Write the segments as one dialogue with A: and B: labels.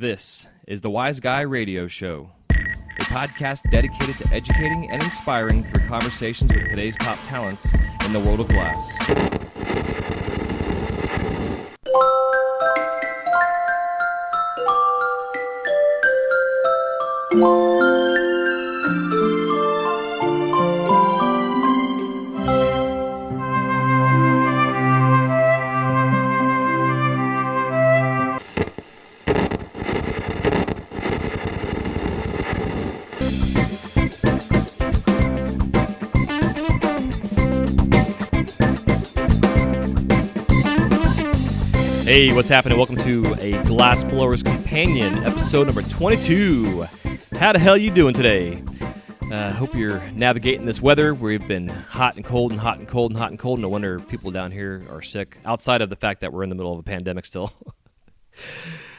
A: This is the Wise Guy Radio Show, a podcast dedicated to educating and inspiring through conversations with today's top talents in the world of glass. Hey, what's happening? Welcome to a Glass Blower's Companion, episode number 22. How the hell you doing today? Hope you're navigating this weather. We've been hot and cold and hot and cold and hot and cold. No wonder people down here are sick, outside of the fact that we're in the middle of a pandemic still.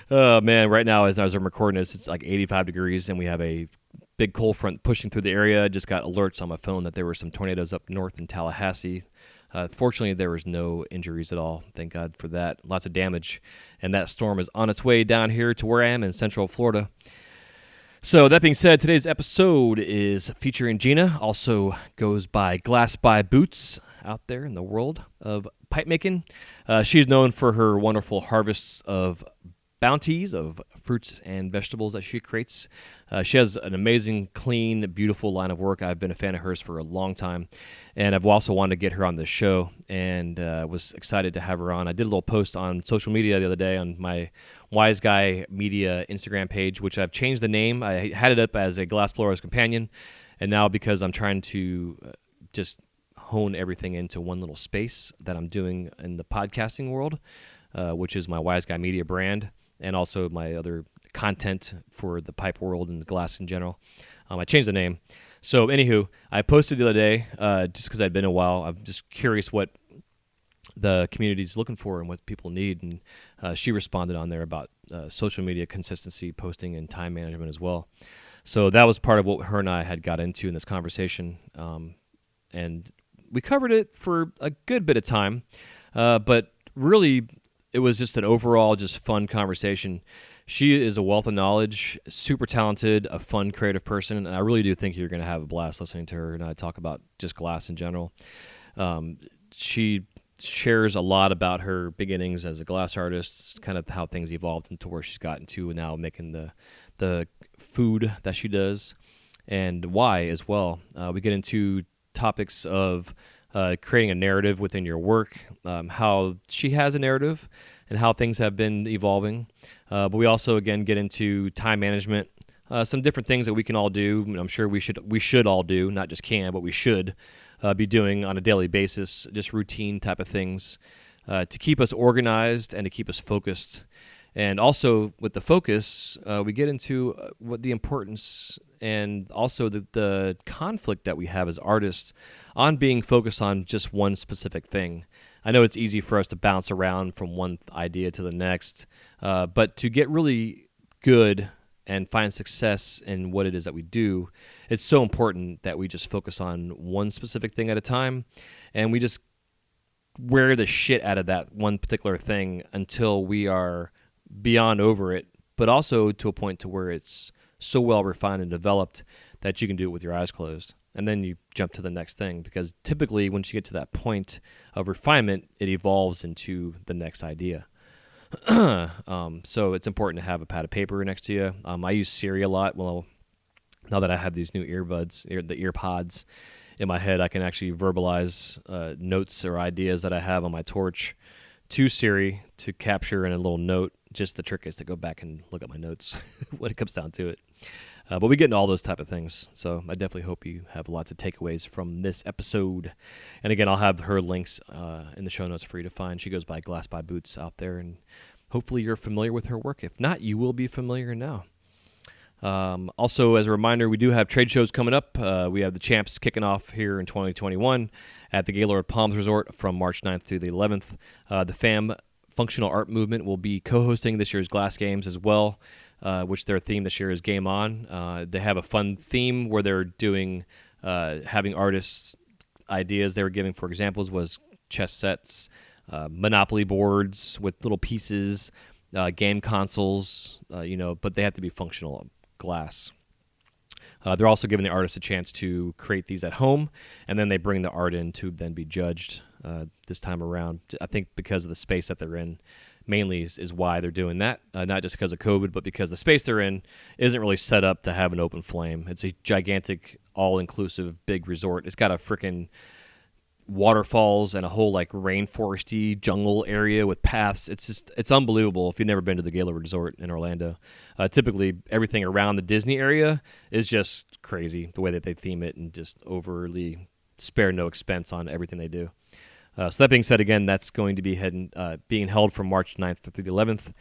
A: Oh, man, right now as I'm recording this, it's like 85 degrees, and we have a big cold front pushing through the area. I just got alerts on my phone that there were some tornadoes up north in Tallahassee. Fortunately, there was no injuries at all. Thank God for that. Lots of damage. And that storm is on its way down here to where I am in Central Florida. So that being said, today's episode is featuring Gina. Also goes by Glass by BoOts out there in the world of pipe making. She's known for her wonderful harvests of bounties of fruits and vegetables that she creates. She has an amazing, clean, beautiful line of work. I've been a fan of hers for a long time, and I've also wanted to get her on this show, and was excited to have her on. I did a little post on social media the other day on my Wise Guy Media Instagram page, which I've changed the name. I had it up as a Glass Blower's Companion, and now because I'm trying to just hone everything into one little space that I'm doing in the podcasting world, which is my Wise Guy Media brand, and also my other content for the pipe world and the glass in general. I changed the name. So anywho, I posted the other day, just because I'd been a while. I'm just curious what the community is looking for and what people need. And she responded on there about social media consistency, posting, and time management as well. So that was part of what her and I had got into in this conversation. And we covered it for a good bit of time. But really, it was just an overall just fun conversation. She is a wealth of knowledge, super talented, a fun, creative person, and I really do think you're going to have a blast listening to her and I talk about just glass in general. She shares a lot about her beginnings as a glass artist, kind of how things evolved into where she's gotten to now making the food that she does, and why as well. We get into topics of creating a narrative within your work, how she has a narrative, and how things have been evolving. But we also, again, get into time management, some different things that we can all do. I'm sure we should all do, not just can, but we should be doing on a daily basis, just routine type of things to keep us organized and to keep us focused. And also with the focus, we get into what the importance and also the conflict that we have as artists on being focused on just one specific thing. I know it's easy for us to bounce around from one idea to the next, but to get really good and find success in what it is that we do, it's so important that we just focus on one specific thing at a time, and we just wear the shit out of that one particular thing until we are beyond over it, but also to a point to where it's so well refined and developed that you can do it with your eyes closed. And then you jump to the next thing, because typically once you get to that point of refinement, it evolves into the next idea. So it's important to have a pad of paper next to you. I use Siri a lot. Well, now that I have these new the ear pods in my head, I can actually verbalize notes or ideas that I have on my torch to Siri to capture in a little note. Just the trick is to go back and look at my notes when it comes down to it. But we get into all those type of things. So I definitely hope you have lots of takeaways from this episode. And again, I'll have her links in the show notes for you to find. She goes by Glass by BoOts out there, and hopefully you're familiar with her work. If not, you will be familiar now. Also, as a reminder, we do have trade shows coming up. We have the Champs kicking off here in 2021 at the Gaylord Palms Resort from March 9th through the 11th. The FAM Functional Art Movement will be co-hosting this year's Glass Games as well, which their theme this year is Game On. They have a fun theme where they're doing having artists ideas they were giving for examples was chess sets, Monopoly boards with little pieces, game consoles, but they have to be functional glass. They're also giving the artists a chance to create these at home, and then they bring the art in to then be judged this time around. I think because of the space that they're in, mainly is why they're doing that. Not just because of COVID, but because the space they're in isn't really set up to have an open flame. It's a gigantic, all-inclusive, big resort. It's got a freaking waterfalls and a whole like rainforesty jungle area with paths. It's unbelievable if you've never been to the Gaylord Resort in Orlando. Typically everything around the Disney area is just crazy the way that they theme it and just overly spare no expense on everything they do. So that being said, again, that's going to be being held from March 9th through the 11th.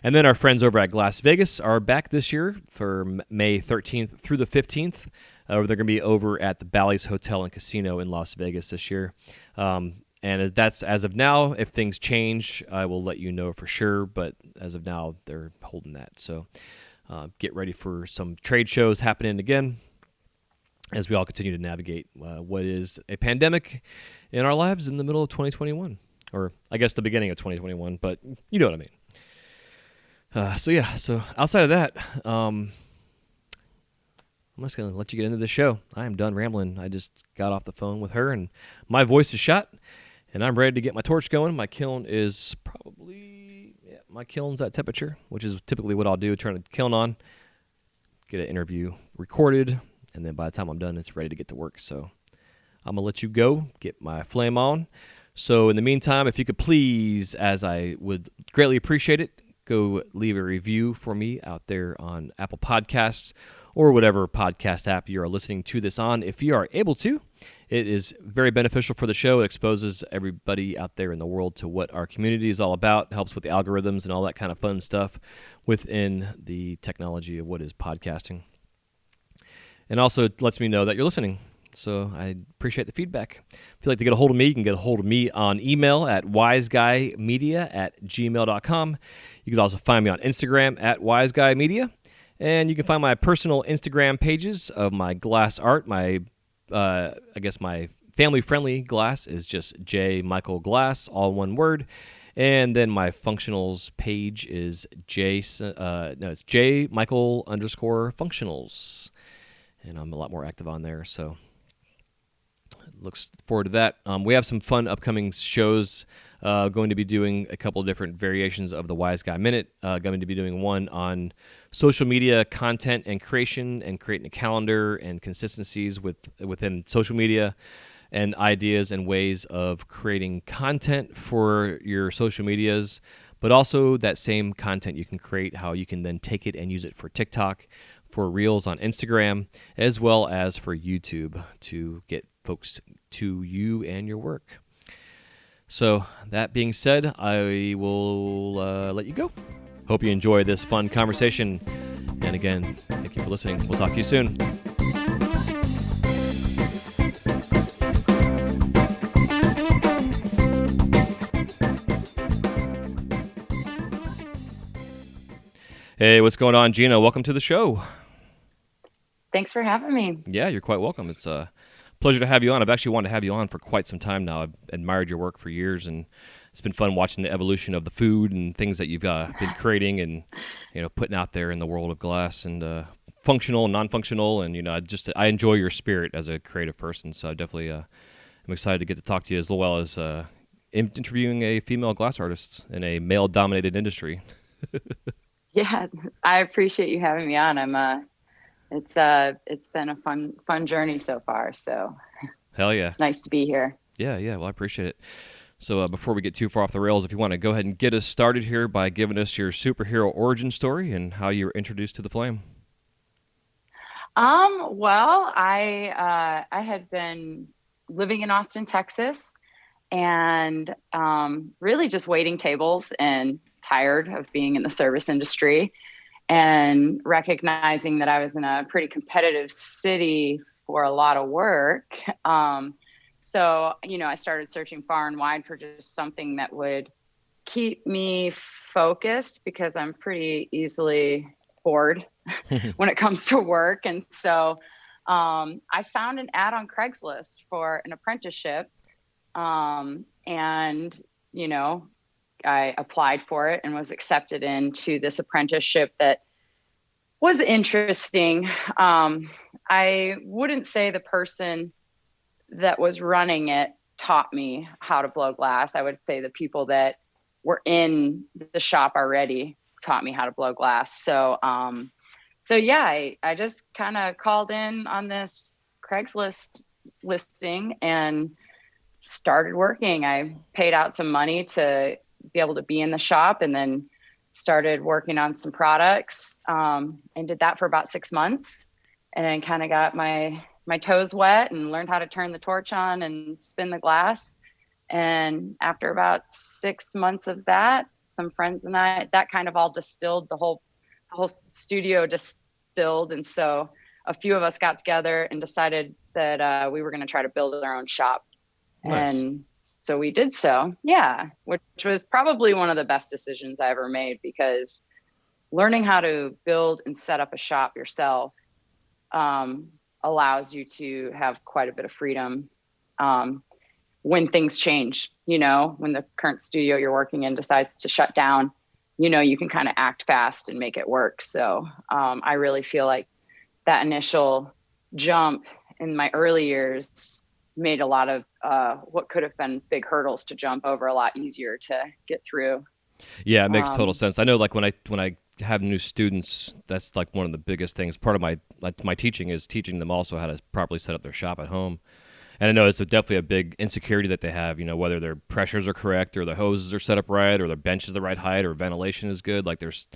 A: And then our friends over at Glass Vegas are back this year for May 13th through the 15th. They're going to be over at the Bally's Hotel and Casino in Las Vegas this year. And that's as of now. If things change, I will let you know for sure. But as of now, they're holding that. So get ready for some trade shows happening again as we all continue to navigate what is a pandemic in our lives in the middle of 2021. Or I guess the beginning of 2021, but you know what I mean. So outside of that, I'm just going to let you get into the show. I am done rambling. I just got off the phone with her, and my voice is shot, and I'm ready to get my torch going. My kiln is my kiln's at temperature, which is typically what I'll do, turn the kiln on, get an interview recorded, and then by the time I'm done, it's ready to get to work. So I'm going to let you go, get my flame on. So in the meantime, if you could please, as I would greatly appreciate it, go leave a review for me out there on Apple Podcasts or whatever podcast app you are listening to this on. If you are able to, it is very beneficial for the show. It exposes everybody out there in the world to what our community is all about. It helps with the algorithms and all that kind of fun stuff within the technology of what is podcasting. And also it lets me know that you're listening. So I appreciate the feedback. If you'd like to get a hold of me, you can get a hold of me on email at wiseguymedia@gmail.com. You can also find me on Instagram at wiseguymedia. And you can find my personal Instagram pages of my glass art. My family-friendly glass is just J Michael Glass, all one word. And then my functionals page is it's J Michael _functionals. And I'm a lot more active on there, so looks forward to that. We have some fun upcoming shows. Going to be doing a couple of different variations of the Wise Guy Minute. Going to be doing one on social media content and creation and creating a calendar and consistencies within social media and ideas and ways of creating content for your social medias, but also that same content you can create, how you can then take it and use it for TikTok, for Reels on Instagram, as well as for YouTube to get folks to you and your work. So that being said, I will let you go. Hope you enjoy this fun conversation. And again, thank you for listening. We'll talk to you soon. Hey, what's going on, Gina? Welcome to the show.
B: Thanks for having me.
A: Yeah, you're quite welcome. It's a pleasure to have you on. I've actually wanted to have you on for quite some time now. I've admired your work for years, and it's been fun watching the evolution of the food and things that you've been creating and putting out there in the world of glass and functional and non-functional. And I enjoy your spirit as a creative person. So I definitely am excited to get to talk to you as well as interviewing a female glass artist in a male-dominated industry.
B: Yeah, I appreciate you having me on. It's been a fun journey so far. So
A: hell yeah,
B: it's nice to be here.
A: Yeah. Well, I appreciate it. So before we get too far off the rails, if you want to go ahead and get us started here by giving us your superhero origin story and how you were introduced to the flame.
B: Well, I had been living in Austin, Texas, and really just waiting tables and tired of being in the service industry, and recognizing that I was in a pretty competitive city for a lot of work. So, I started searching far and wide for just something that would keep me focused, because I'm pretty easily bored when it comes to work. And so I found an ad on Craigslist for an apprenticeship, and, I applied for it and was accepted into this apprenticeship that was interesting. I wouldn't say the person that was running it taught me how to blow glass. I would say the people that were in the shop already taught me how to blow glass. So yeah, I just kind of called in on this Craigslist listing and started working. I paid out some money to be able to be in the shop, and then started working on some products, and did that for about 6 months, and then kind of got my toes wet and learned how to turn the torch on and spin the glass. And after about 6 months of that, some friends and I, that kind of all distilled, the whole studio distilled. And so a few of us got together and decided that we were going to try to build our own shop.
A: Nice.
B: And so we did so, yeah, which was probably one of the best decisions I ever made, because learning how to build and set up a shop yourself allows you to have quite a bit of freedom when things change. When the current studio you're working in decides to shut down, you can kind of act fast and make it work. So I really feel like that initial jump in my early years made a lot of what could have been big hurdles to jump over a lot easier to get through.
A: Yeah, it makes total sense. I know, like when I have new students, that's like one of the biggest things. Part of my teaching is teaching them also how to properly set up their shop at home. And I know it's definitely a big insecurity that they have, whether their pressures are correct or the hoses are set up right or their bench is the right height or ventilation is good. Like there's,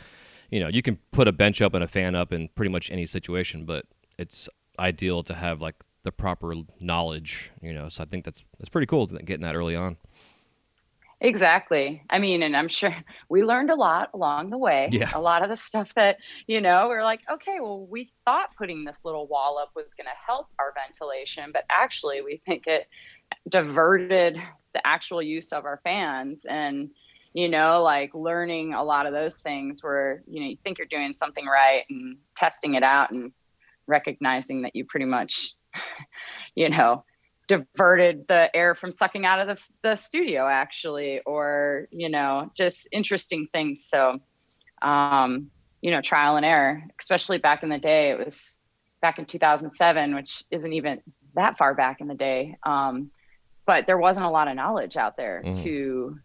A: you can put a bench up and a fan up in pretty much any situation, but it's ideal to have like the proper knowledge, so I think that's pretty cool getting that early on.
B: Exactly. I mean, and I'm sure we learned a lot along the way.
A: Yeah.
B: A lot of the stuff that, we're like, okay, well, we thought putting this little wall up was going to help our ventilation, but actually we think it diverted the actual use of our fans. And, like learning a lot of those things where, you think you're doing something right and testing it out and recognizing that you pretty much, diverted the air from sucking out of the studio actually, or, just interesting things. So, trial and error, especially back in the day. It was back in 2007, which isn't even that far back in the day. But there wasn't a lot of knowledge out there to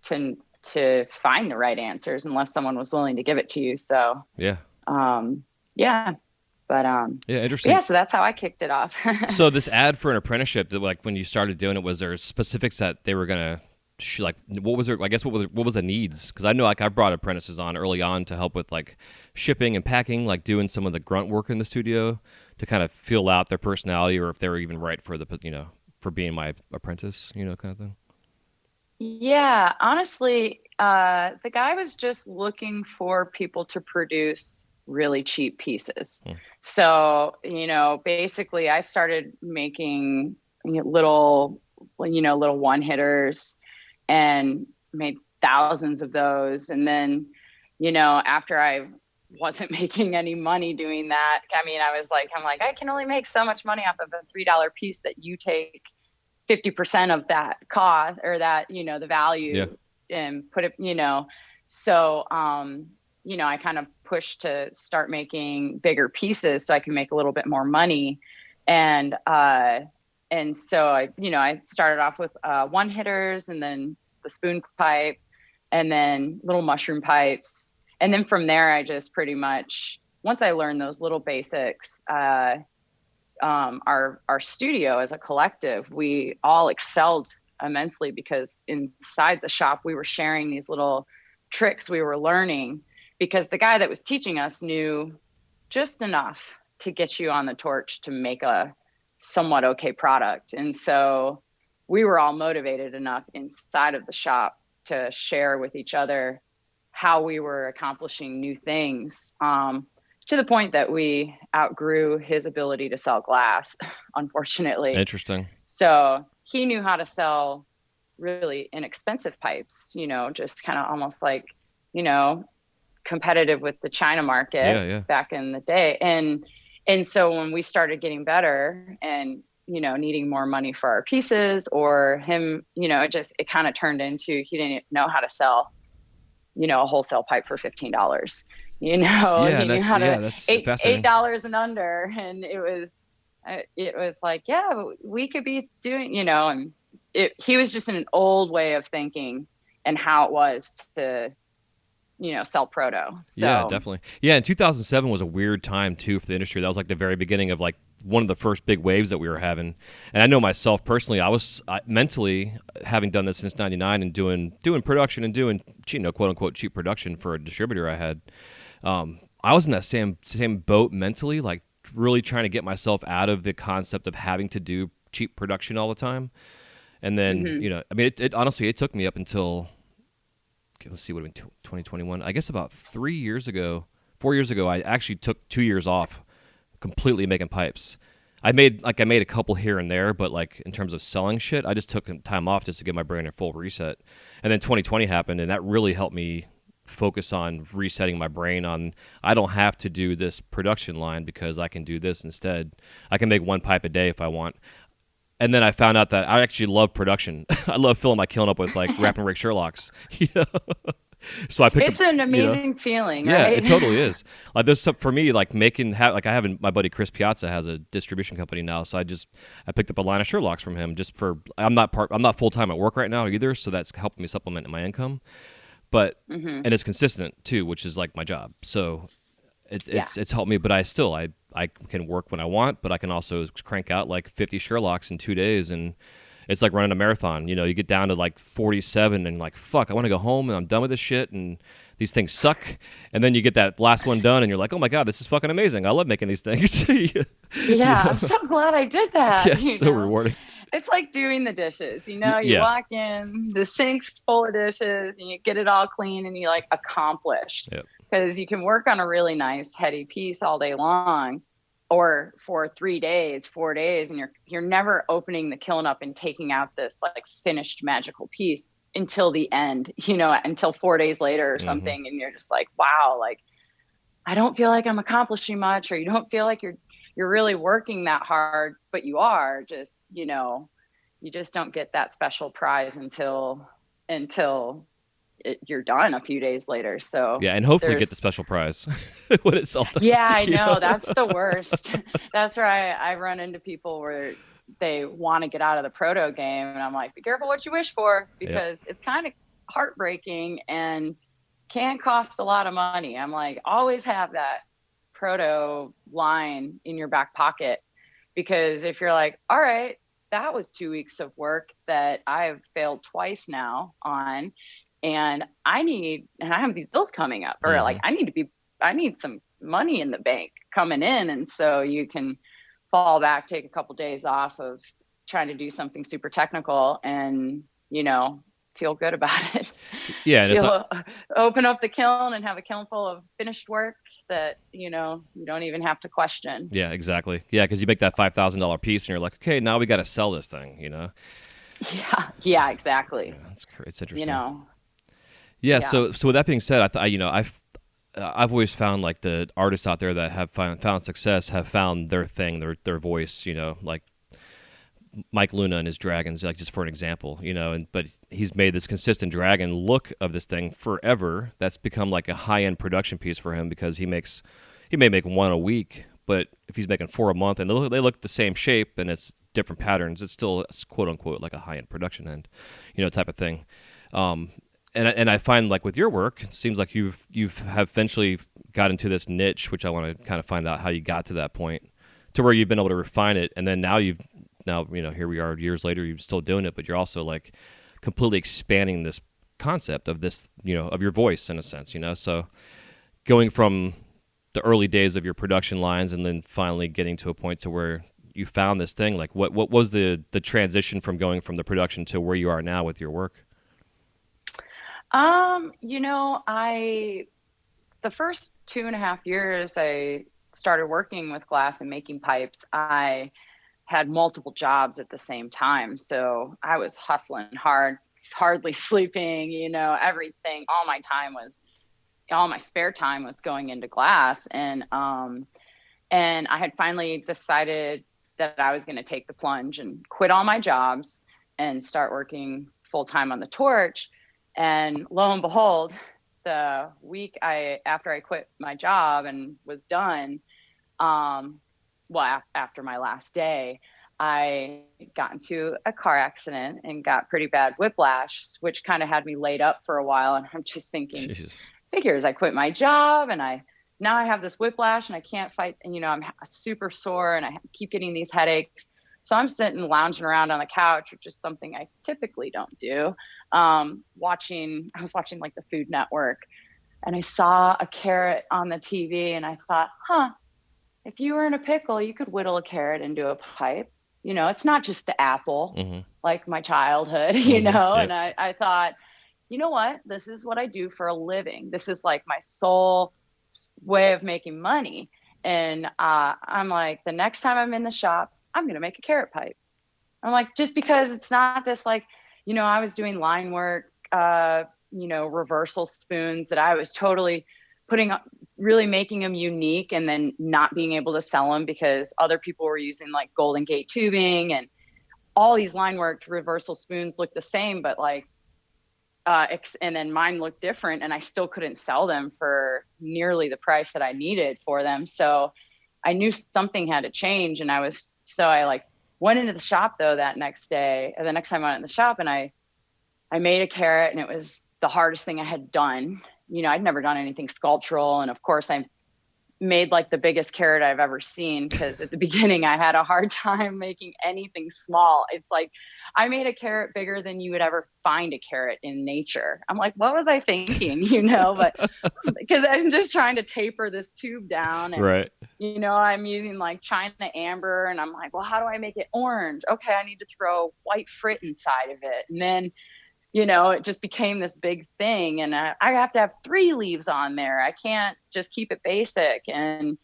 B: find the right answers unless someone was willing to give it to you. So,
A: yeah.
B: Yeah. But
A: yeah, interesting.
B: Yeah, so that's how I kicked it off.
A: So this ad for an apprenticeship, like when you started doing it, was there specifics that they were gonna like? What was there? I guess what was the needs? Because I know like I brought apprentices on early on to help with like shipping and packing, like doing some of the grunt work in the studio to kind of feel out their personality or if they were even right for for being my apprentice, kind of thing.
B: Yeah, honestly, the guy was just looking for people to produce really cheap pieces. So, basically I started making little one hitters and made thousands of those. And then, after I wasn't making any money doing that, I'm like, I can only make so much money off of a $3 piece that you take 50% of that cost or that, the value and put it, so, I kind of pushed to start making bigger pieces so I can make a little bit more money. And so I started off with one hitters and then the spoon pipe and then little mushroom pipes. And then from there, I just pretty much, once I learned those little basics, our studio as a collective, we all excelled immensely because inside the shop, we were sharing these little tricks we were learning, because the guy that was teaching us knew just enough to get you on the torch to make a somewhat okay product. And so we were all motivated enough inside of the shop to share with each other how we were accomplishing new things, to the point that we outgrew his ability to sell glass, unfortunately.
A: Interesting.
B: So he knew how to sell really inexpensive pipes, just kind of almost like, competitive with the China market back in the day. And so when we started getting better and, needing more money for our pieces, or him, it kind of turned into, he didn't know how to sell, a wholesale pipe for $15.
A: Yeah,
B: He knew how to
A: that's
B: eight
A: fascinating.
B: dollars and under, and it was like, yeah, we could be doing, and he was just in an old way of thinking and how it was to, sell proto.
A: Yeah,
B: So,
A: definitely. Yeah, and 2007 was a weird time too for the industry. That was like the very beginning of like one of the first big waves that we were having. And I know myself personally, mentally, having done this since '99 and doing production and doing quote unquote cheap production for a distributor I had. I was in that same boat mentally, like really trying to get myself out of the concept of having to do cheap production all the time. And then
B: mhm.
A: I mean, it honestly it took me up until, let's see, what have been 2021? I guess about 3 years ago, 4 years ago, I actually took 2 years off, completely making pipes. I made a couple here and there, but like in terms of selling shit, I just took time off just to give my brain a full reset. And then 2020 happened, and that really helped me focus on resetting my brain on, I don't have to do this production line because I can do this instead. I can make one pipe a day if I want. And then I found out that I actually love production. I love filling my kiln up with like wrap and rig Sherlocks. So I picked up,
B: It's an amazing feeling,
A: yeah,
B: right?
A: it totally is. Like there's some for me, like like I have my buddy Chris Piazza has a distribution company now, so I picked up a line of Sherlocks from him just for, I'm not full time at work right now either, so that's helping me supplement my income. But
B: Hmm.
A: and it's consistent too, which is like my job. So
B: Yeah.
A: it's helped me, but I can work when I want, but I can also crank out like 50 Sherlocks in 2 days, and it's like running a marathon. You get down to like 47 and like, fuck, I want to go home and I'm done with this shit and these things suck. And then you get that last one done and you're like, oh my God, this is fucking amazing. I love making these things. you
B: Yeah, I'm
A: know?
B: so glad I did that,
A: Yeah, it's so rewarding.
B: It's like doing the dishes, you
A: Yeah.
B: walk in, the sink's full of dishes, and you get it all clean and you like accomplished.
A: Yep.
B: Because you can work on a really nice heady piece all day long, or for 3 days, 4 days, and you're never opening the kiln up and taking out this like finished magical piece until the end, until 4 days later or
A: Hmm.
B: something, and you're just like, wow, like I don't feel like I'm accomplishing much, or you don't feel like you're really working that hard, but you are just, you just don't get that special prize until you're done a few days later. So
A: Yeah, and hopefully get the
B: there's,
A: special prize when it's all done.
B: yeah, I
A: you know?
B: know that's the worst. That's where I run into people where they want to get out of the proto game, and I'm like, be careful what you wish for,
A: Yep.
B: because it's kind of heartbreaking and can cost a lot of money. I'm like, always have that proto line in your back pocket, because if you're like, all right, that was 2 weeks of work that I've failed twice now on, and I have these bills coming up, or like
A: Hmm.
B: I need some money in the bank coming in. And so you can fall back, take a couple days off of trying to do something super technical, and, feel good about it.
A: Yeah, and it's not.
B: Feel Open up the kiln and have a kiln full of finished work that, you don't even have to question.
A: Yeah, exactly. Yeah, because you make that $5,000 piece, and you're like, okay, now we got to sell this thing.
B: Yeah.
A: So,
B: Yeah,
A: yeah,
B: exactly.
A: it's
B: You
A: interesting.
B: know,
A: Yeah.
B: yeah.
A: So with that being said, I've always found like the artists out there that have found success have found their thing, their voice. Like Mike Luna and his dragons, like just for an example. But he's made this consistent dragon look of this thing forever. That's become like a high end production piece for him because he may make one a week, but if he's making four a month and they look the same shape and it's different patterns, it's still quote unquote like a high end production end, type of thing. Um, and I find like with your work, it seems like you've have eventually got into this niche, which I want to kind of find out how you got to that point, to where you've been able to refine it, and then now here we are years later, you're still doing it, but you're also like completely expanding this concept of this, of your voice in a sense, so going from the early days of your production lines and then finally getting to a point to where you found this thing, like what was the transition from going from the production to where you are now with your work?
B: I the first 2.5 years I started working with glass and making pipes, I had multiple jobs at the same time. So I was hustling hard, hardly sleeping, everything. All my spare time was going into glass. And I had finally decided that I was going to take the plunge and quit all my jobs and start working full time on the torch. And lo and behold, the week after I quit my job and was done, after my last day, I got into a car accident and got pretty bad whiplash, which kind of had me laid up for a while. And I'm just thinking,
A: Jesus.
B: figures, I quit my job and now I have this whiplash and I can't fight. And, I'm super sore and I keep getting these headaches. So I'm sitting lounging around on the couch, which is something I typically don't do. I was watching like the Food Network, and I saw a carrot on the TV and I thought, if you were in a pickle, you could whittle a carrot into a pipe. It's not just the apple, like my childhood,
A: Yep.
B: And I thought, you know what? This is what I do for a living. This is like my sole way of making money. And I'm like, the next time I'm in the shop, I'm going to make a carrot pipe. I'm like, just because it's not this like, I was doing line work, reversal spoons that I was totally really making them unique and then not being able to sell them because other people were using like Golden Gate tubing, and all these line worked reversal spoons look the same, but like, and then mine looked different, and I still couldn't sell them for nearly the price that I needed for them. So I knew something had to change. And I like went into the shop though the next time I went in the shop, and I made a carrot, and it was the hardest thing I had done. I'd never done anything sculptural. And of course I made like the biggest carrot I've ever seen, because at the beginning I had a hard time making anything small. It's like I made a carrot bigger than you would ever find a carrot in nature. I'm like, what was I thinking? But because I'm just trying to taper this tube down, and
A: Right.
B: I'm using like China amber, and I'm like, well, how do I make it orange? Okay, I need to throw white frit inside of it. And then it just became this big thing, and I have to have 3 leaves on there. I can't just keep it basic. And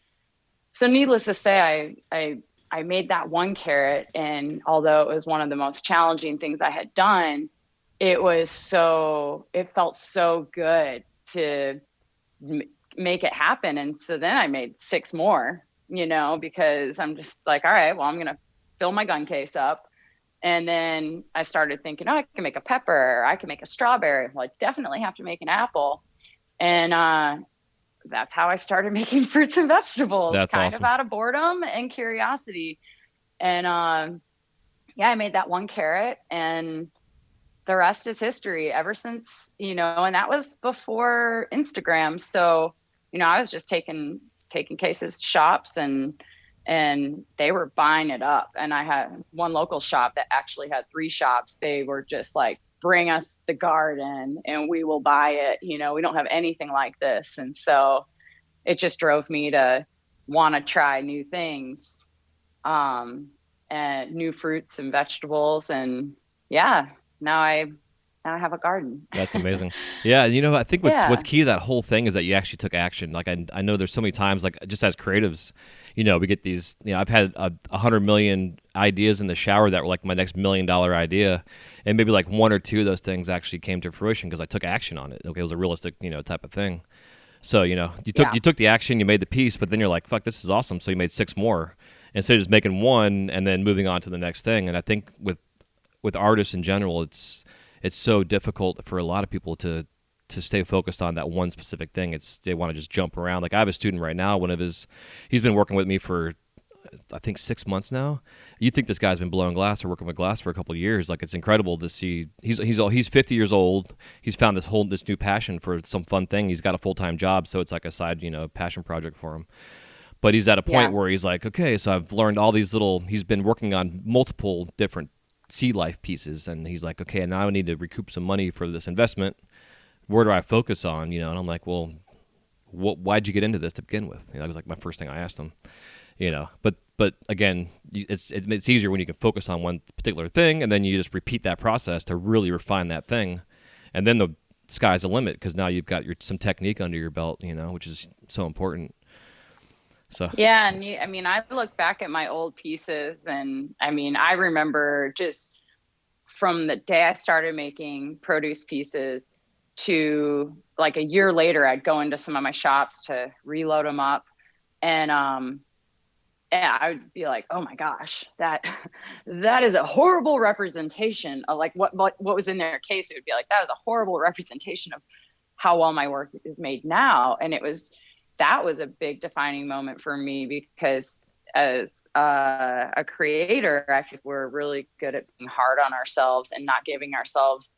B: so needless to say, I made that one carrot, and although it was one of the most challenging things I had done, it felt so good to make it happen. And so then I made 6 more, because I'm just like, all right, well, I'm going to fill my gun case up. And then I started thinking, I can make a pepper, I can make a strawberry. Well, I definitely have to make an apple. And that's how I started making fruits and vegetables.
A: That's
B: kind
A: awesome.
B: of out of boredom and curiosity. And I made that one carrot, and the rest is history ever since, and that was before Instagram. So, I was just taking cases to shops, and they were buying it up. And I had one local shop that actually had 3 shops. They were just like, bring us the garden and we will buy it. We don't have anything like this. And so it just drove me to want to try new things, and new fruits and vegetables. And now I have a garden.
A: That's amazing. Yeah, I think what's
B: Yeah.
A: key to that whole thing is that you actually took action. Like I know there's so many times, like just as creatives, we get these. I've had 100 million ideas in the shower that were like my next $1 million idea, and maybe like 1 or 2 of those things actually came to fruition because I took action on it. Okay, it was a realistic type of thing. So you took the action, you made the piece, but then you're like, fuck, this is awesome. So you made 6 more instead of just making one and then moving on to the next thing. And I think with artists in general, it's so difficult for a lot of people to stay focused on that one specific thing. They want to just jump around. Like I have a student right now, he's been working with me for I think 6 months now. You think this guy's been blowing glass or working with glass for a couple of years. Like it's incredible to see. He's 50 years old. He's found this new passion for some fun thing. He's got a full-time job, so it's like a side, passion project for him. But he's at a point where he's like, okay, so I've learned all these he's been working on multiple different sea life pieces, and he's like, okay, now I need to recoup some money for this investment. Where do I focus on? And I'm like, well, why'd you get into this to begin with? That was like my first thing I asked him. But again, it's easier when you can focus on one particular thing, and then you just repeat that process to really refine that thing, and then the sky's the limit because now you've got some technique under your belt, which is so important. So
B: Yeah. And I look back at my old pieces, and I remember just from the day I started making produce pieces to like a year later, I'd go into some of my shops to reload them up. And yeah, I would be like, oh my gosh, that is a horrible representation of like what was in their case. It would be like, that was a horrible representation of how well my work is made now. And that was a big defining moment for me, because as a creator, I think we're really good at being hard on ourselves and not giving ourselves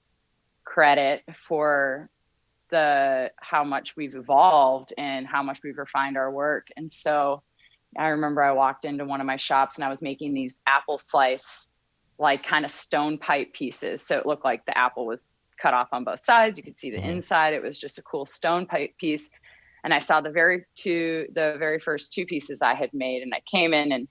B: credit for the how much we've evolved and how much we've refined our work. And so I remember I walked into one of my shops and I was making these apple slice, like kind of stone pipe pieces. So it looked like the apple was cut off on both sides. You could see the inside. It was just a cool stone pipe piece. And I saw the very first two pieces I had made, and I came in and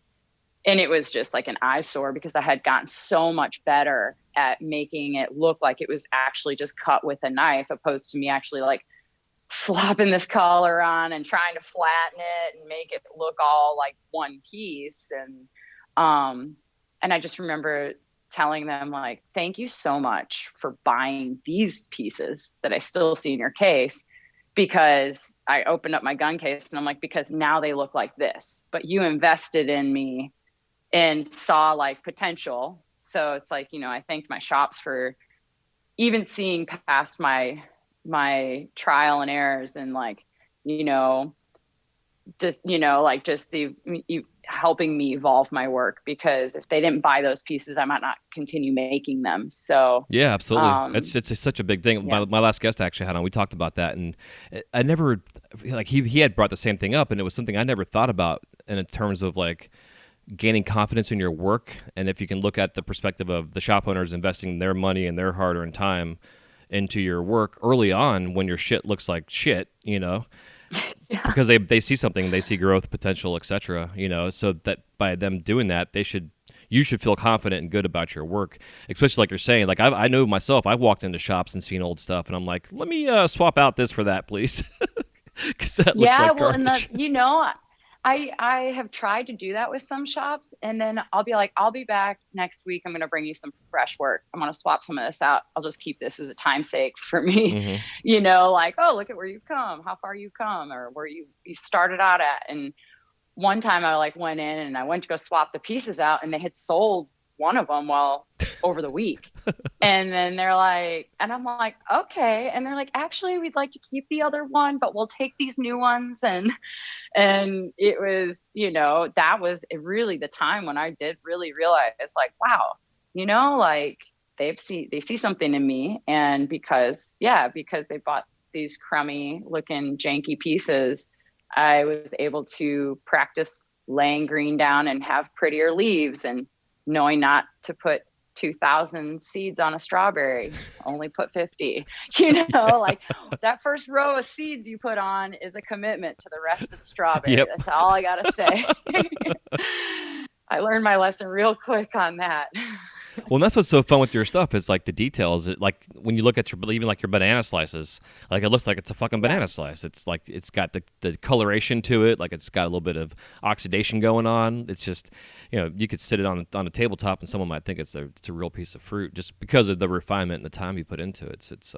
B: it was just like an eyesore, because I had gotten so much better at making it look like it was actually just cut with a knife, opposed to me actually like slapping this collar on and trying to flatten it and make it look all like one piece. And I just remember telling them, like, thank you so much for buying these pieces that I still see in your case, because I opened up my gun case and I'm like, because now they look like this, but you invested in me and saw like potential. So it's like, I thanked my shops for even seeing past my trial and errors, and like, just the you helping me evolve my work, because if they didn't buy those pieces, I might not continue making them. So
A: Yeah, absolutely. It's such a big thing.
B: yeah.
A: My last guest actually had on, we talked about that, and I never, like, he had brought the same thing up, and it was something I never thought about in terms of like gaining confidence in your work. And if you can look at the perspective of the shop owners investing their money and their hard-earned time into your work early on, when your shit looks like shit,
B: Yeah.
A: because they see something, they see growth potential, etc. So that by them doing that, you should feel confident and good about your work, especially like you're saying. Like I know myself, I've walked into shops and seen old stuff, and I'm like, let me swap out this for that, please, because that looks like
B: Well, and
A: garbage.
B: I have tried to do that with some shops, and then I'll be like, I'll be back next week. I'm going to bring you some fresh work. I'm going to swap some of this out. I'll just keep this as a time sake for me,
A: Mm-hmm.
B: like, oh, look at where you've come, how far you've come, or where you started out at. And one time I like went in and I went to go swap the pieces out, and they had sold one of them over the week. And then they're like, and I'm like, okay. And they're like, actually, we'd like to keep the other one, but we'll take these new ones. And it was, that was really the time when I did really realize, like, wow, like they see something in me. And because they bought these crummy looking janky pieces, I was able to practice laying green down and have prettier leaves, and knowing not to put 2,000 seeds on a strawberry, only put 50, like that first row of seeds you put on is a commitment to the rest of the strawberry.
A: Yep.
B: That's all I got to say. I learned my lesson real quick on that.
A: Well, and that's what's so fun with your stuff is like the details. Like when you look at even like your banana slices, like it looks like it's a fucking banana slice. It's like it's got the coloration to it, like it's got a little bit of oxidation going on. It's just, you could sit it on a tabletop and someone might think it's a real piece of fruit just because of the refinement and the time you put into it. It's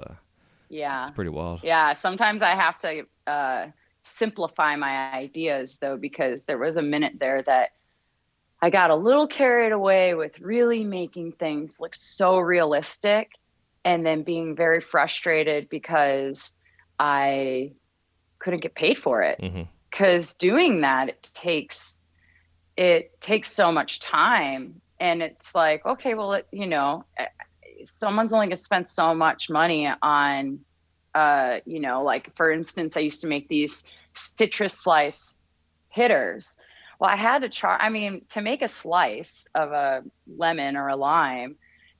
A: pretty wild.
B: Yeah, sometimes I have to simplify my ideas though, because there was a minute there that I got a little carried away with really making things look so realistic, and then being very frustrated because I couldn't get paid for it.
A: Mm-hmm.
B: Because doing that, it takes so much time, and it's like, okay, well, someone's only going to spend so much money on, like for instance, I used to make these citrus slice hitters. Well, I had to to make a slice of a lemon or a lime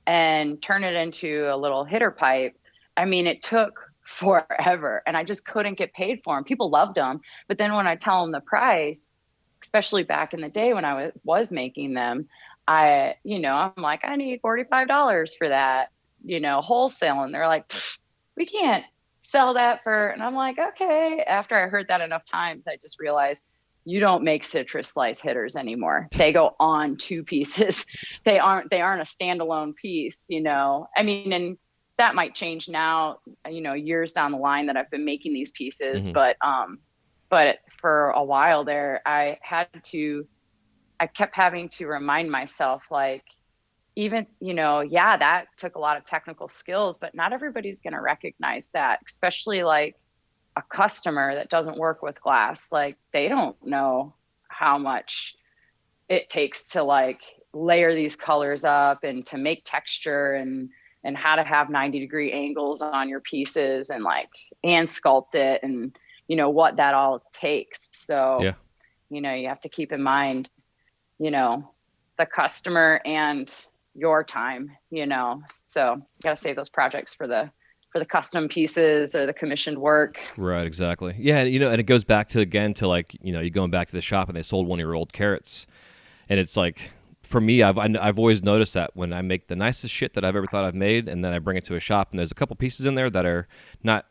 B: and turn it into a little hitter pipe. It took forever, and I just couldn't get paid for them. People loved them. But then when I tell them the price, especially back in the day when I was making them, I'm like, I need $45 for that, wholesale. And they're like, we can't sell that for, and I'm like, okay. After I heard that enough times, I just realized, you don't make citrus slice hitters anymore. They go on two pieces. They aren't a standalone piece, and that might change now, years down the line that I've been making these pieces.
A: Mm-hmm.
B: But for a while there, I had to I kept having to remind myself, like, even, yeah, that took a lot of technical skills, but not everybody's going to recognize that, especially like a customer that doesn't work with glass. Like, they don't know how much it takes to like layer these colors up and to make texture, and how to have 90-degree angles on your pieces, and like, and sculpt it, and what that all takes. So,
A: Yeah.
B: you have to keep in mind, the customer and your time, so you got to save those projects for the custom pieces or the commissioned work.
A: Right, exactly. Yeah, and it goes back to, again, to like, you going back to the shop and they sold one of your old carrots, and it's like, for me, I've always noticed that when I make the nicest shit that I've ever thought I've made, and then I bring it to a shop, and there's a couple pieces in there that are not,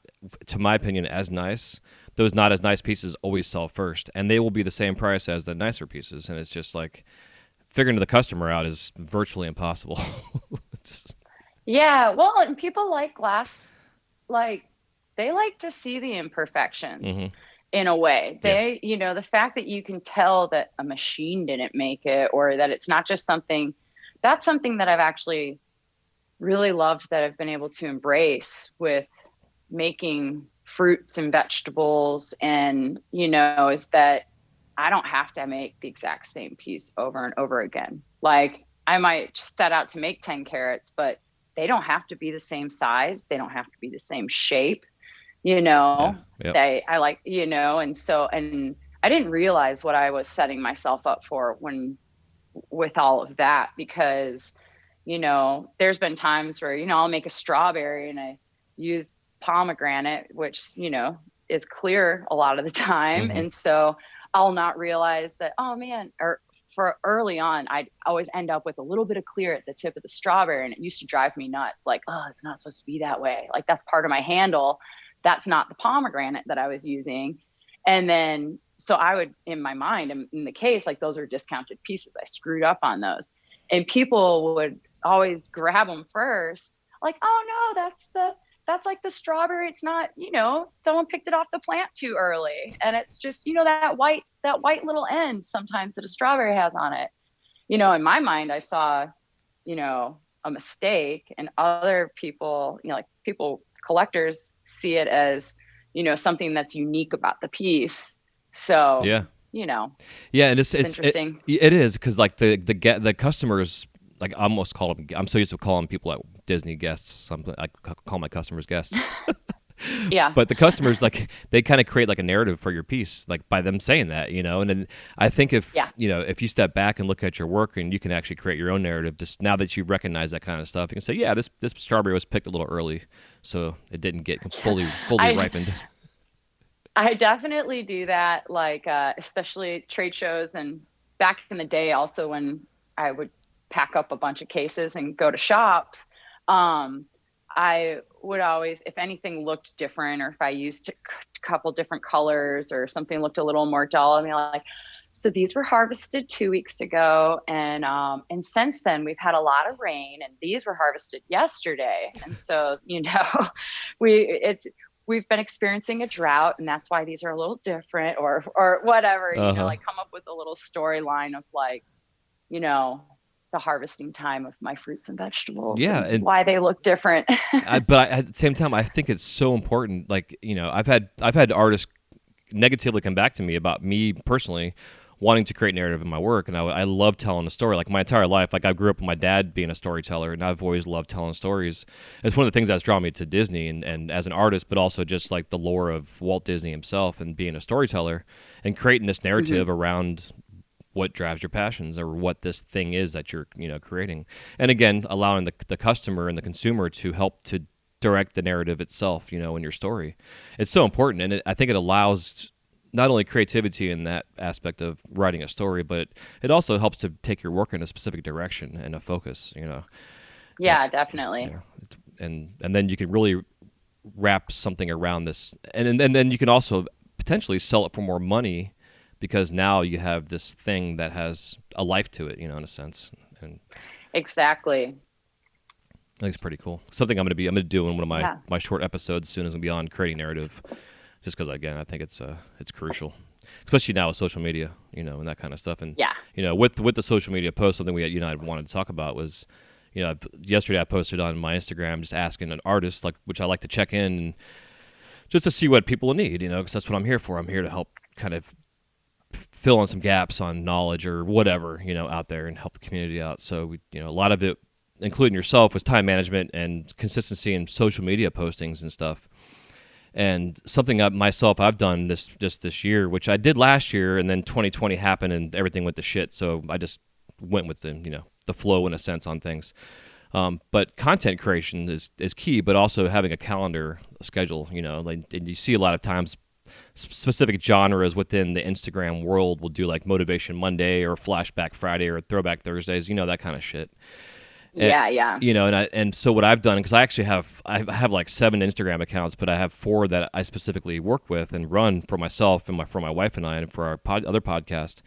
A: to my opinion, as nice. Those not as nice pieces always sell first, and they will be the same price as the nicer pieces, and it's just like, figuring the customer out is virtually impossible.
B: Yeah, well, and people like glass, like, they like to see the imperfections.
A: Mm-hmm.
B: In a way,
A: Yeah.
B: the fact that you can tell that a machine didn't make it, or that it's not just something, that's something that I've actually really loved, that I've been able to embrace with making fruits and vegetables. And, is that I don't have to make the exact same piece over and over again. Like, I might set out to make 10 carrots, but they don't have to be the same size. They don't have to be the same shape.
A: Yeah. Yep.
B: I like, and so, and I didn't realize what I was setting myself up for with all of that, because, there's been times where, I'll make a strawberry and I use pomegranate, which, is clear a lot of the time.
A: Mm-hmm.
B: And so I'll not realize that, oh man, or for early on, I'd always end up with a little bit of clear at the tip of the strawberry. And it used to drive me nuts. Like, oh, it's not supposed to be that way. Like, that's part of my handle. That's not the pomegranate that I was using. And then, so I would, in my mind, in the case, like, those are discounted pieces. I screwed up on those. And people would always grab them first. Like, oh no, that's like the strawberry. It's not, someone picked it off the plant too early. And it's just, that white little end sometimes that a strawberry has on it. In my mind, I saw, a mistake, and other people, like collectors see it as, something that's unique about the piece. So,
A: yeah.
B: Yeah, and
A: it's
B: interesting.
A: It is, because like the customers, like, I almost call them, I'm so used to calling people like Disney guests. I call my customers guests.
B: Yeah.
A: But the customers, like, they kind of create like a narrative for your piece, like, by them saying that, and then I think if, if you step back and look at your work, and you can actually create your own narrative, just now that you recognize that kind of stuff, you can say, yeah, this strawberry was picked a little early, so it didn't get fully ripened.
B: I definitely do that, like, especially trade shows, and back in the day also, when I would pack up a bunch of cases and go to shops, I would always, if anything looked different, or if I used a couple different colors, or something looked a little more dull, I mean, like, so these were harvested 2 weeks ago, and since then we've had a lot of rain, and these were harvested yesterday, and so we've been experiencing a drought, and that's why these are a little different, or whatever, like, come up with a little storyline of, like, the harvesting time of my fruits and vegetables, and why they look different.
A: But at the same time, I think it's so important. Like, I've had artists negatively come back to me about me personally wanting to create narrative in my work, and I love telling a story. Like, my entire life, like, I grew up with my dad being a storyteller, and I've always loved telling stories. It's one of the things that's drawn me to Disney, and as an artist, but also just like the lore of Walt Disney himself, and being a storyteller and creating this narrative around what drives your passions, or what this thing is that you're creating, and again, allowing the customer and the consumer to help to direct the narrative itself, in your story. It's so important, and I think it allows not only creativity in that aspect of writing a story, but it also helps to take your work in a specific direction and a focus.
B: Yeah, definitely.
A: And then you can really wrap something around this, and then you can also potentially sell it for more money, because now you have this thing that has a life to it, in a sense. And
B: exactly.
A: I think it's pretty cool. Something I'm going to do in one of my short episodes soon is going to be on creating narrative, just because, again, I think it's crucial. especially now with social media, and that kind of stuff. And
B: Yeah.
A: with the social media post, something I wanted to talk about was, yesterday I posted on my Instagram just asking an artist, like, which I like to check in just to see what people need, because that's what I'm here for. I'm here to help kind of fill in some gaps on knowledge or whatever, out there and help the community out. So a lot of it, including yourself, was time management and consistency in social media postings and stuff. And something I've done this year, which I did last year, and then 2020 happened and everything went to shit. So I just went with the flow in a sense on things. But content creation is key, but also having a calendar, a schedule, and you see a lot of times specific genres within the Instagram world will do like Motivation Monday or Flashback Friday or Throwback Thursdays, that kind of shit.
B: Yeah.
A: And so what I've done, because I actually have like 7 Instagram accounts, but I have 4 that I specifically work with and run for myself and for my wife and I and for our other podcast.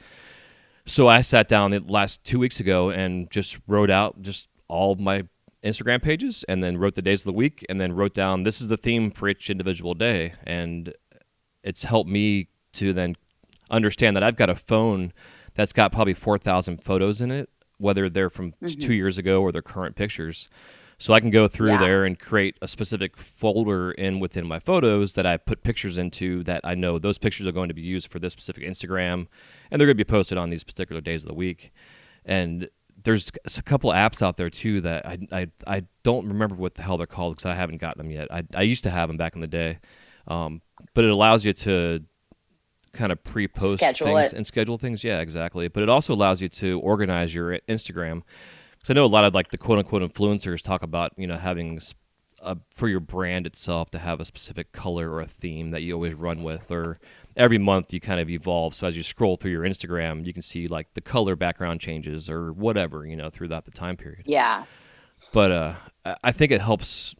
A: So I sat down the last 2 weeks ago and just wrote out just all of my Instagram pages, and then wrote the days of the week, and then wrote down this is the theme for each individual day. And it's helped me to then understand that I've got a phone that's got probably 4,000 photos in it, whether they're from 2 years ago or they're current pictures. So I can go through there and create a specific folder within my photos that I put pictures into that I know those pictures are going to be used for this specific Instagram, and they're going to be posted on these particular days of the week. And there's a couple apps out there too that I don't remember what the hell they're called because I haven't gotten them yet. I used to have them back in the day, but it allows you to kind of pre-post things and schedule things. Yeah, exactly. But it also allows you to organize your Instagram. Because I know a lot of like the quote-unquote influencers talk about having for your brand itself to have a specific color or a theme that you always run with, or every month you kind of evolve. So as you scroll through your Instagram, you can see like the color background changes or whatever, throughout the time period.
B: Yeah.
A: But I think it helps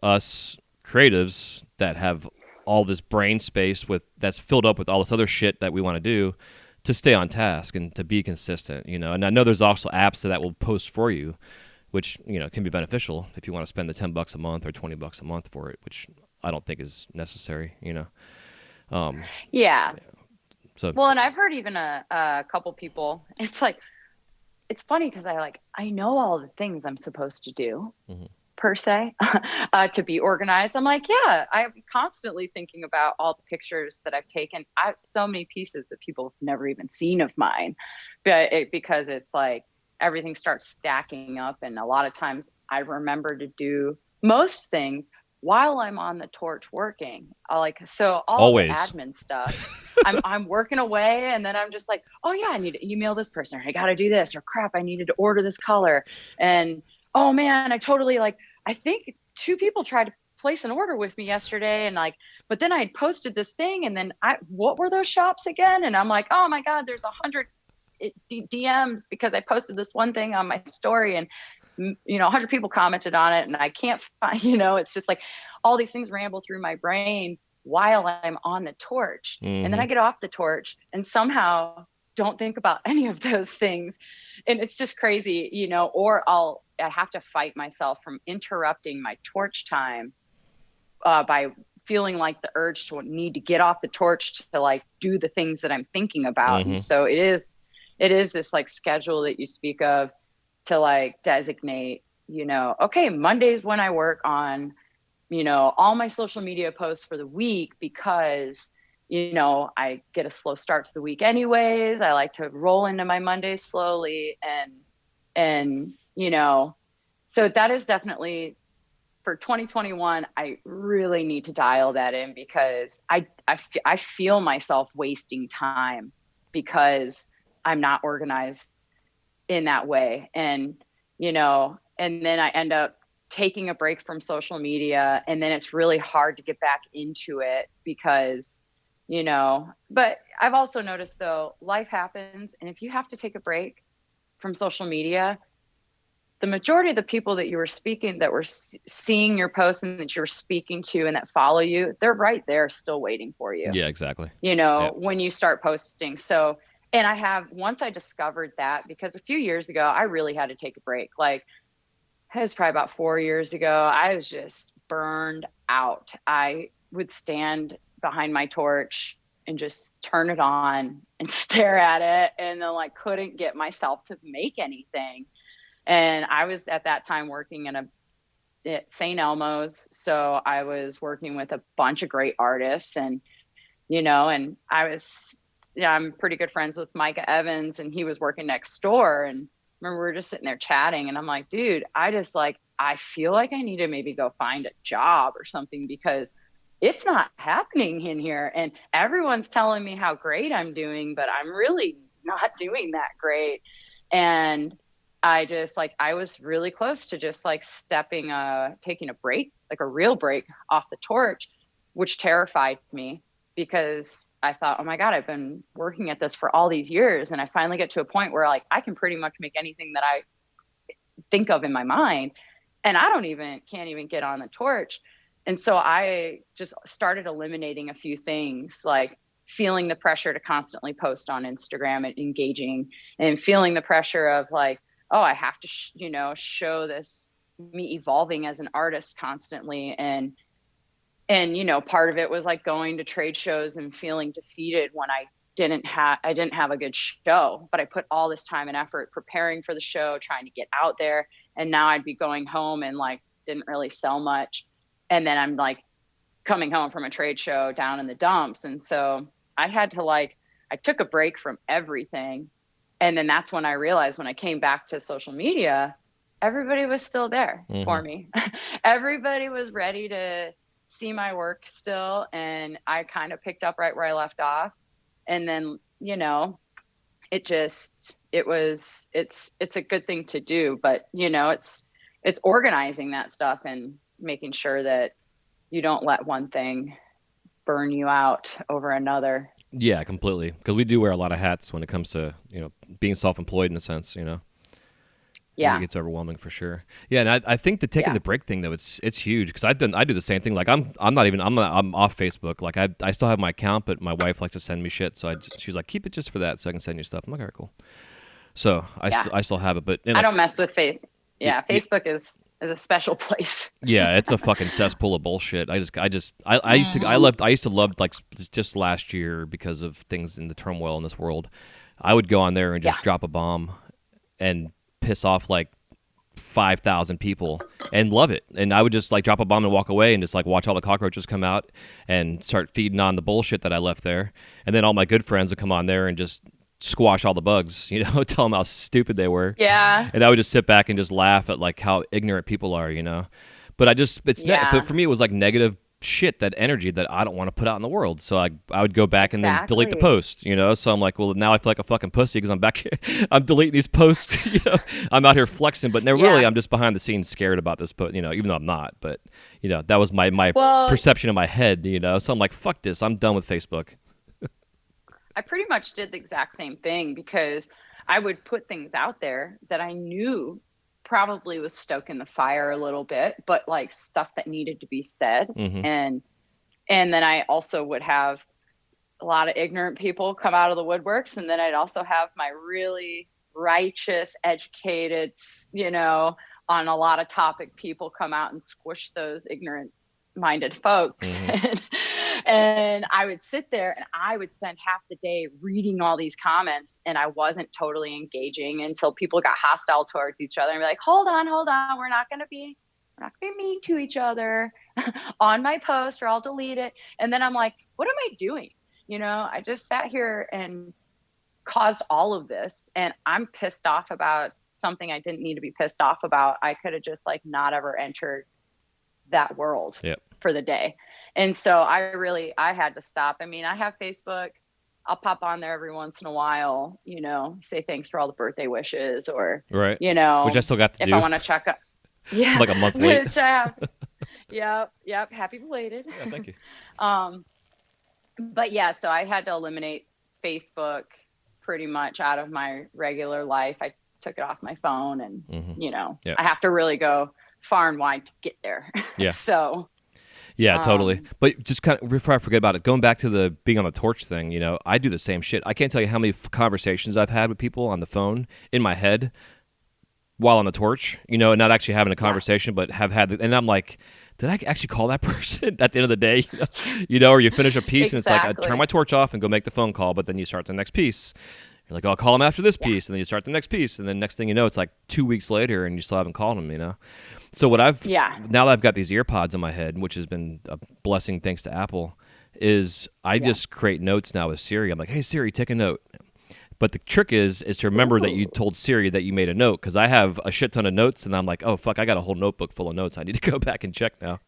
A: us creatives that have all this brain space that's filled up with all this other shit that we want to do to stay on task and to be consistent, And I know there's also apps that will post for you, which, can be beneficial if you want to spend the $10 a month or $20 a month for it, which I don't think is necessary,
B: Yeah.
A: So,
B: well, and I've heard even a couple people, it's like, it's funny because I know all the things I'm supposed to do per se, to be organized. I'm like, yeah, I'm constantly thinking about all the pictures that I've taken. I have so many pieces that people have never even seen of mine, because it's like everything starts stacking up. And a lot of times I remember to do most things while I'm on the torch working. So all the admin stuff, I'm working away, and then I'm just like, oh yeah, I need to email this person, or I got to do this, or crap, I needed to order this color. And oh man, I think 2 people tried to place an order with me yesterday, and but then I posted this thing, and then what were those shops again? And I'm like, oh my God, there's 100 DMs because I posted this one thing on my story, and 100 people commented on it, and I can't find, it's just like all these things ramble through my brain while I'm on the torch. And then I get off the torch and somehow don't think about any of those things. And it's just crazy, or I have to fight myself from interrupting my torch time by feeling like the urge to need to get off the torch to do the things that I'm thinking about. And so it is this schedule that you speak of to designate, okay, Monday's when I work on, all my social media posts for the week, because, I get a slow start to the week anyways. I like to roll into my Mondays slowly. And, so that is definitely for 2021. I really need to dial that in because I feel myself wasting time because I'm not organized in that way. And, and then I end up taking a break from social media, and then it's really hard to get back into it because, but I've also noticed though, life happens. And if you have to take a break from social media, the majority of the people that you were speaking, that were seeing your posts and that you were speaking to and that follow you, they're right there still waiting for you.
A: Yeah, exactly.
B: When you start posting. So, and once I discovered that, because a few years ago, I really had to take a break. It was probably about 4 years ago. I was just burned out. I would stand behind my torch and just turn it on and stare at it. And then like couldn't get myself to make anything. And I was at that time working at St. Elmo's. So I was working with a bunch of great artists, and, and I'm pretty good friends with Micah Evans, and he was working next door. And remember, we were just sitting there chatting, and I'm like, dude, I feel like I need to maybe go find a job or something, because it's not happening in here. And everyone's telling me how great I'm doing, but I'm really not doing that great. And I was really close to just like taking a break, like a real break off the torch, which terrified me, because I thought, oh my God, I've been working at this for all these years. And I finally get to a point where like, I can pretty much make anything that I think of in my mind. And I can't even get on the torch. And so I just started eliminating a few things, like feeling the pressure to constantly post on Instagram and engaging, and feeling the pressure of like, oh, I have to, show this me evolving as an artist constantly. And, part of it was like going to trade shows and feeling defeated when I didn't have a good show, but I put all this time and effort preparing for the show, trying to get out there. And now I'd be going home and like, didn't really sell much. And then I'm like coming home from a trade show down in the dumps. And so I had to I took a break from everything. And then that's when I realized, when I came back to social media, everybody was still there for me. Everybody was ready to see my work still. And I kind of picked up right where I left off. And then, it's a good thing to do, but it's organizing that stuff and making sure that you don't let one thing burn you out over another.
A: Yeah, completely. Because we do wear a lot of hats when it comes to, being self-employed in a sense,
B: Yeah.
A: It gets overwhelming for sure. Yeah, and I think the taking the break thing though, it's huge, because I do the same thing. Like I'm off Facebook. Like I still have my account, but my wife likes to send me shit, so she's like, keep it just for that, so I can send you stuff. I'm like, all right, cool. So I still have it, but
B: I don't mess with Facebook. Yeah, Facebook is a special place.
A: Yeah, it's a fucking cesspool of bullshit. I used to love like just last year, because of things in the turmoil in this world. I would go on there and just drop a bomb and piss off like 5,000 people and love it. And I would just like drop a bomb and walk away and just like watch all the cockroaches come out and start feeding on the bullshit that I left there. And then all my good friends would come on there and just squash all the bugs, tell them how stupid they were.
B: Yeah.
A: And I would just sit back and just laugh at like how ignorant people are, But but for me it was like negative shit, that energy that I don't want to put out in the world. So I would go back and then delete the post, So I'm like, well, now I feel like a fucking pussy because I'm back here. I'm deleting these posts, I'm out here flexing, but really I'm just behind the scenes scared about this post, even though I'm not. But, that was my perception in my head, So I'm like, fuck this. I'm done with Facebook.
B: I pretty much did the exact same thing, because I would put things out there that I knew probably was stoking the fire a little bit, but like stuff that needed to be said. And then I also would have a lot of ignorant people come out of the woodworks. And then I'd also have my really righteous, educated, on a lot of topic people come out and squish those ignorant minded folks. And I would sit there and I would spend half the day reading all these comments, and I wasn't totally engaging until people got hostile towards each other and be like, hold on. We're not going to be mean to each other on my post, or I'll delete it. And then I'm like, what am I doing? I just sat here and caused all of this, and I'm pissed off about something I didn't need to be pissed off about. I could have just like not ever entered that world for the day. And so I had to stop. I mean, I have Facebook. I'll pop on there every once in a while, say thanks for all the birthday wishes, or,
A: right. Which I still got to
B: if
A: do.
B: I want to check up. Yeah.
A: Like a month late.
B: Which I have. Yep. Happy belated.
A: Yeah, thank you.
B: But yeah, so I had to eliminate Facebook pretty much out of my regular life. I took it off my phone, and, I have to really go far and wide to get there.
A: Yeah.
B: So.
A: Yeah, totally. But just kind of before I forget about it, going back to the being on the torch thing, I do the same shit. I can't tell you how many conversations I've had with people on the phone in my head while on the torch, and not actually having a conversation, but have had, and I'm like, did I actually call that person at the end of the day? Or you finish a piece and it's like, I turn my torch off and go make the phone call, but then you start the next piece. You're like, I'll call him after this piece, and then you start the next piece, and then next thing you know, it's like 2 weeks later, and you still haven't called him. So now that I've got these ear pods in my head, which has been a blessing thanks to Apple, is I just create notes now with Siri. I'm like, hey Siri, take a note. But the trick is to remember that you told Siri that you made a note, because I have a shit ton of notes, and I'm like, oh fuck, I got a whole notebook full of notes. I need to go back and check now.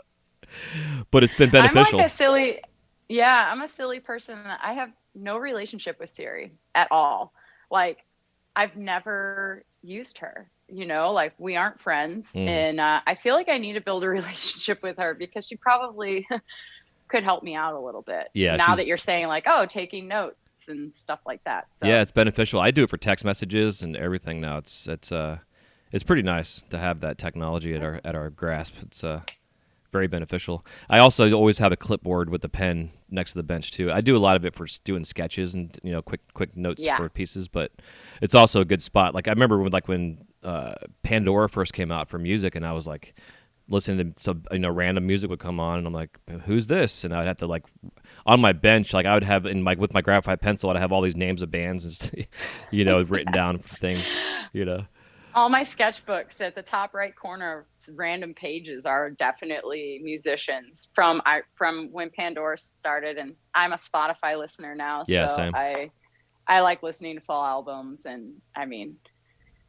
A: But it's been beneficial.
B: I'm a silly person. I have no relationship with Siri at all. Like, I've never used her, like we aren't friends. And I feel like I need to build a relationship with her, because she probably could help me out a little bit.
A: Yeah.
B: Now that you're saying like, oh, taking notes and stuff like that. So.
A: Yeah, it's beneficial. I do it for text messages and everything now. It's pretty nice to have that technology at our grasp. It's very beneficial. I also always have a clipboard with the pen next to the bench too. I do a lot of it for doing sketches and quick notes for pieces, but it's also a good spot. Like I remember when Pandora first came out for music, and I was like listening to some random music would come on, and I'm like, who's this? And I'd have to, like, on my bench, like I would have with my graphite pencil, I'd have all these names of bands and written down for things.
B: All my sketchbooks at the top right corner, random pages are definitely musicians from when Pandora started, and I'm a Spotify listener now.
A: Yeah,
B: so
A: same.
B: I like listening to full albums, and I mean,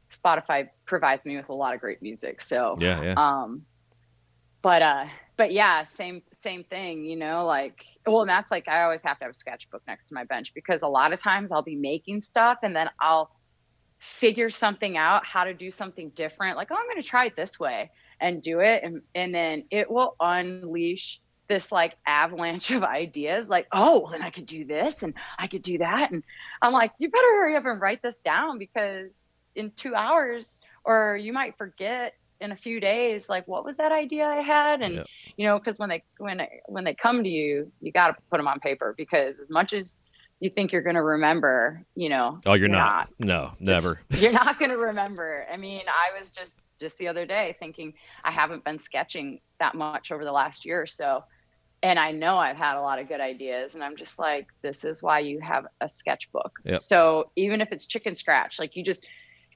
B: Spotify provides me with a lot of great music. So
A: yeah.
B: But yeah, same thing, like, well, and that's like, I always have to have a sketchbook next to my bench, because a lot of times I'll be making stuff and then I'll figure something out, how to do something different. Like, oh, I'm going to try it this way and do it. And then it will unleash this like avalanche of ideas. Like, oh, well, then I could do this and I could do that. And I'm like, you better hurry up and write this down, because in 2 hours, or you might forget in a few days, like, what was that idea I had? And, because when they come to you, you got to put them on paper, because as much as you think you're going to remember,
A: oh, you're not. No, never.
B: You're not going to remember. I mean, I was just the other day thinking I haven't been sketching that much over the last year or so. And I know I've had a lot of good ideas, and I'm just like, this is why you have a sketchbook.
A: Yep.
B: So even if it's chicken scratch, like, you just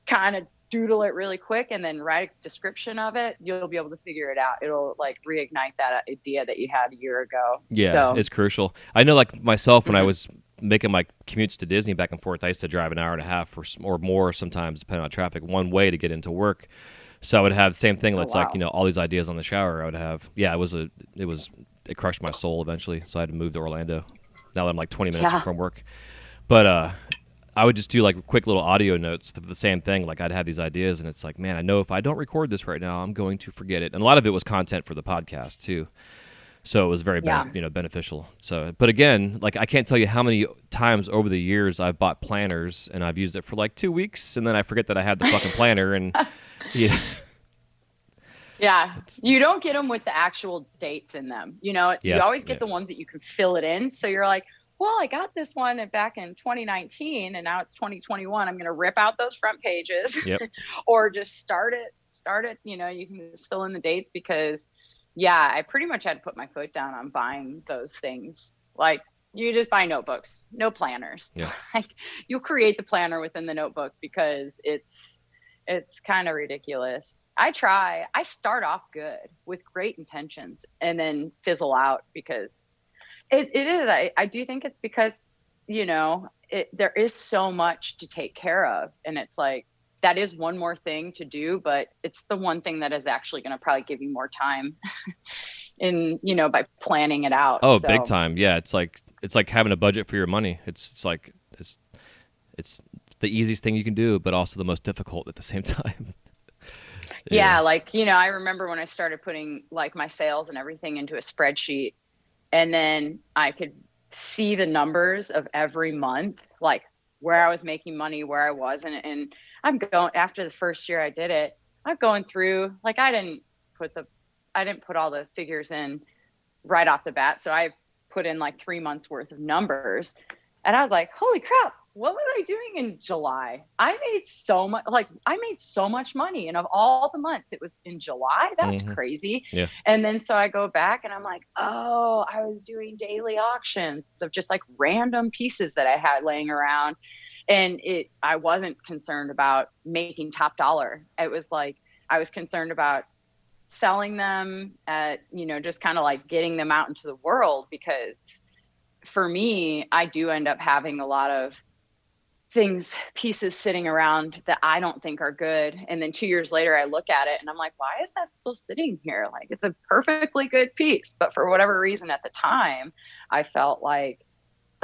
B: kind of doodle it really quick and then write a description of it, you'll be able to figure it out. It'll like reignite that idea that you had a year ago.
A: Yeah,
B: so.
A: It's crucial. I know, like myself, when I was making my commutes to Disney back and forth, I used to drive an hour and a half or more sometimes, depending on traffic, one way to get into work. So I would have the same thing. It's like, all these ideas on the shower I would have. Yeah, it crushed my soul eventually. So I had to move to Orlando. Now that I'm like 20 minutes from work. But I would just do like quick little audio notes to the same thing. Like, I'd have these ideas, and it's like, man, I know if I don't record this right now, I'm going to forget it. And a lot of it was content for the podcast too. So it was very beneficial. So, but again, like, I can't tell you how many times over the years I've bought planners and I've used it for like 2 weeks, and then I forget that I had the fucking planner, and
B: Yeah, you don't get them with the actual dates in them. You always get the ones that you can fill it in. So you're like, well, I got this one back in 2019, and now it's 2021. I'm going to rip out those front pages, or just start it. You can just fill in the dates, because I pretty much had to put my foot down on buying those things. Like, you just buy notebooks, no planners.
A: Yeah.
B: Like, you'll create the planner within the notebook, because it's kind of ridiculous. I start off good with great intentions and then fizzle out, because it is. I do think it's because, there is so much to take care of, and it's like, that is one more thing to do, but it's the one thing that is actually going to probably give you more time by planning it out.
A: Oh, so. Big time. Yeah. It's like having a budget for your money. It's the easiest thing you can do, but also the most difficult at the same time.
B: Yeah. Like, I remember when I started putting like my sales and everything into a spreadsheet, and then I could see the numbers of every month, like where I was making money, where I wasn't. And I'm going, after the first year I did it, I'm going through, like, I didn't put all the figures in right off the bat. So I put in like 3 months worth of numbers, and I was like, holy crap, what was I doing in July? I made so much money. And of all the months, it was in July. That's crazy.
A: Yeah.
B: And then so I go back and I'm like, oh, I was doing daily auctions of just like random pieces that I had laying around. And I wasn't concerned about making top dollar. It was like, I was concerned about selling them at, just kind of like getting them out into the world, because for me, I do end up having a lot of pieces sitting around that I don't think are good. And then 2 years later, I look at it and I'm like, why is that still sitting here? Like, it's a perfectly good piece. But for whatever reason at the time, I felt like,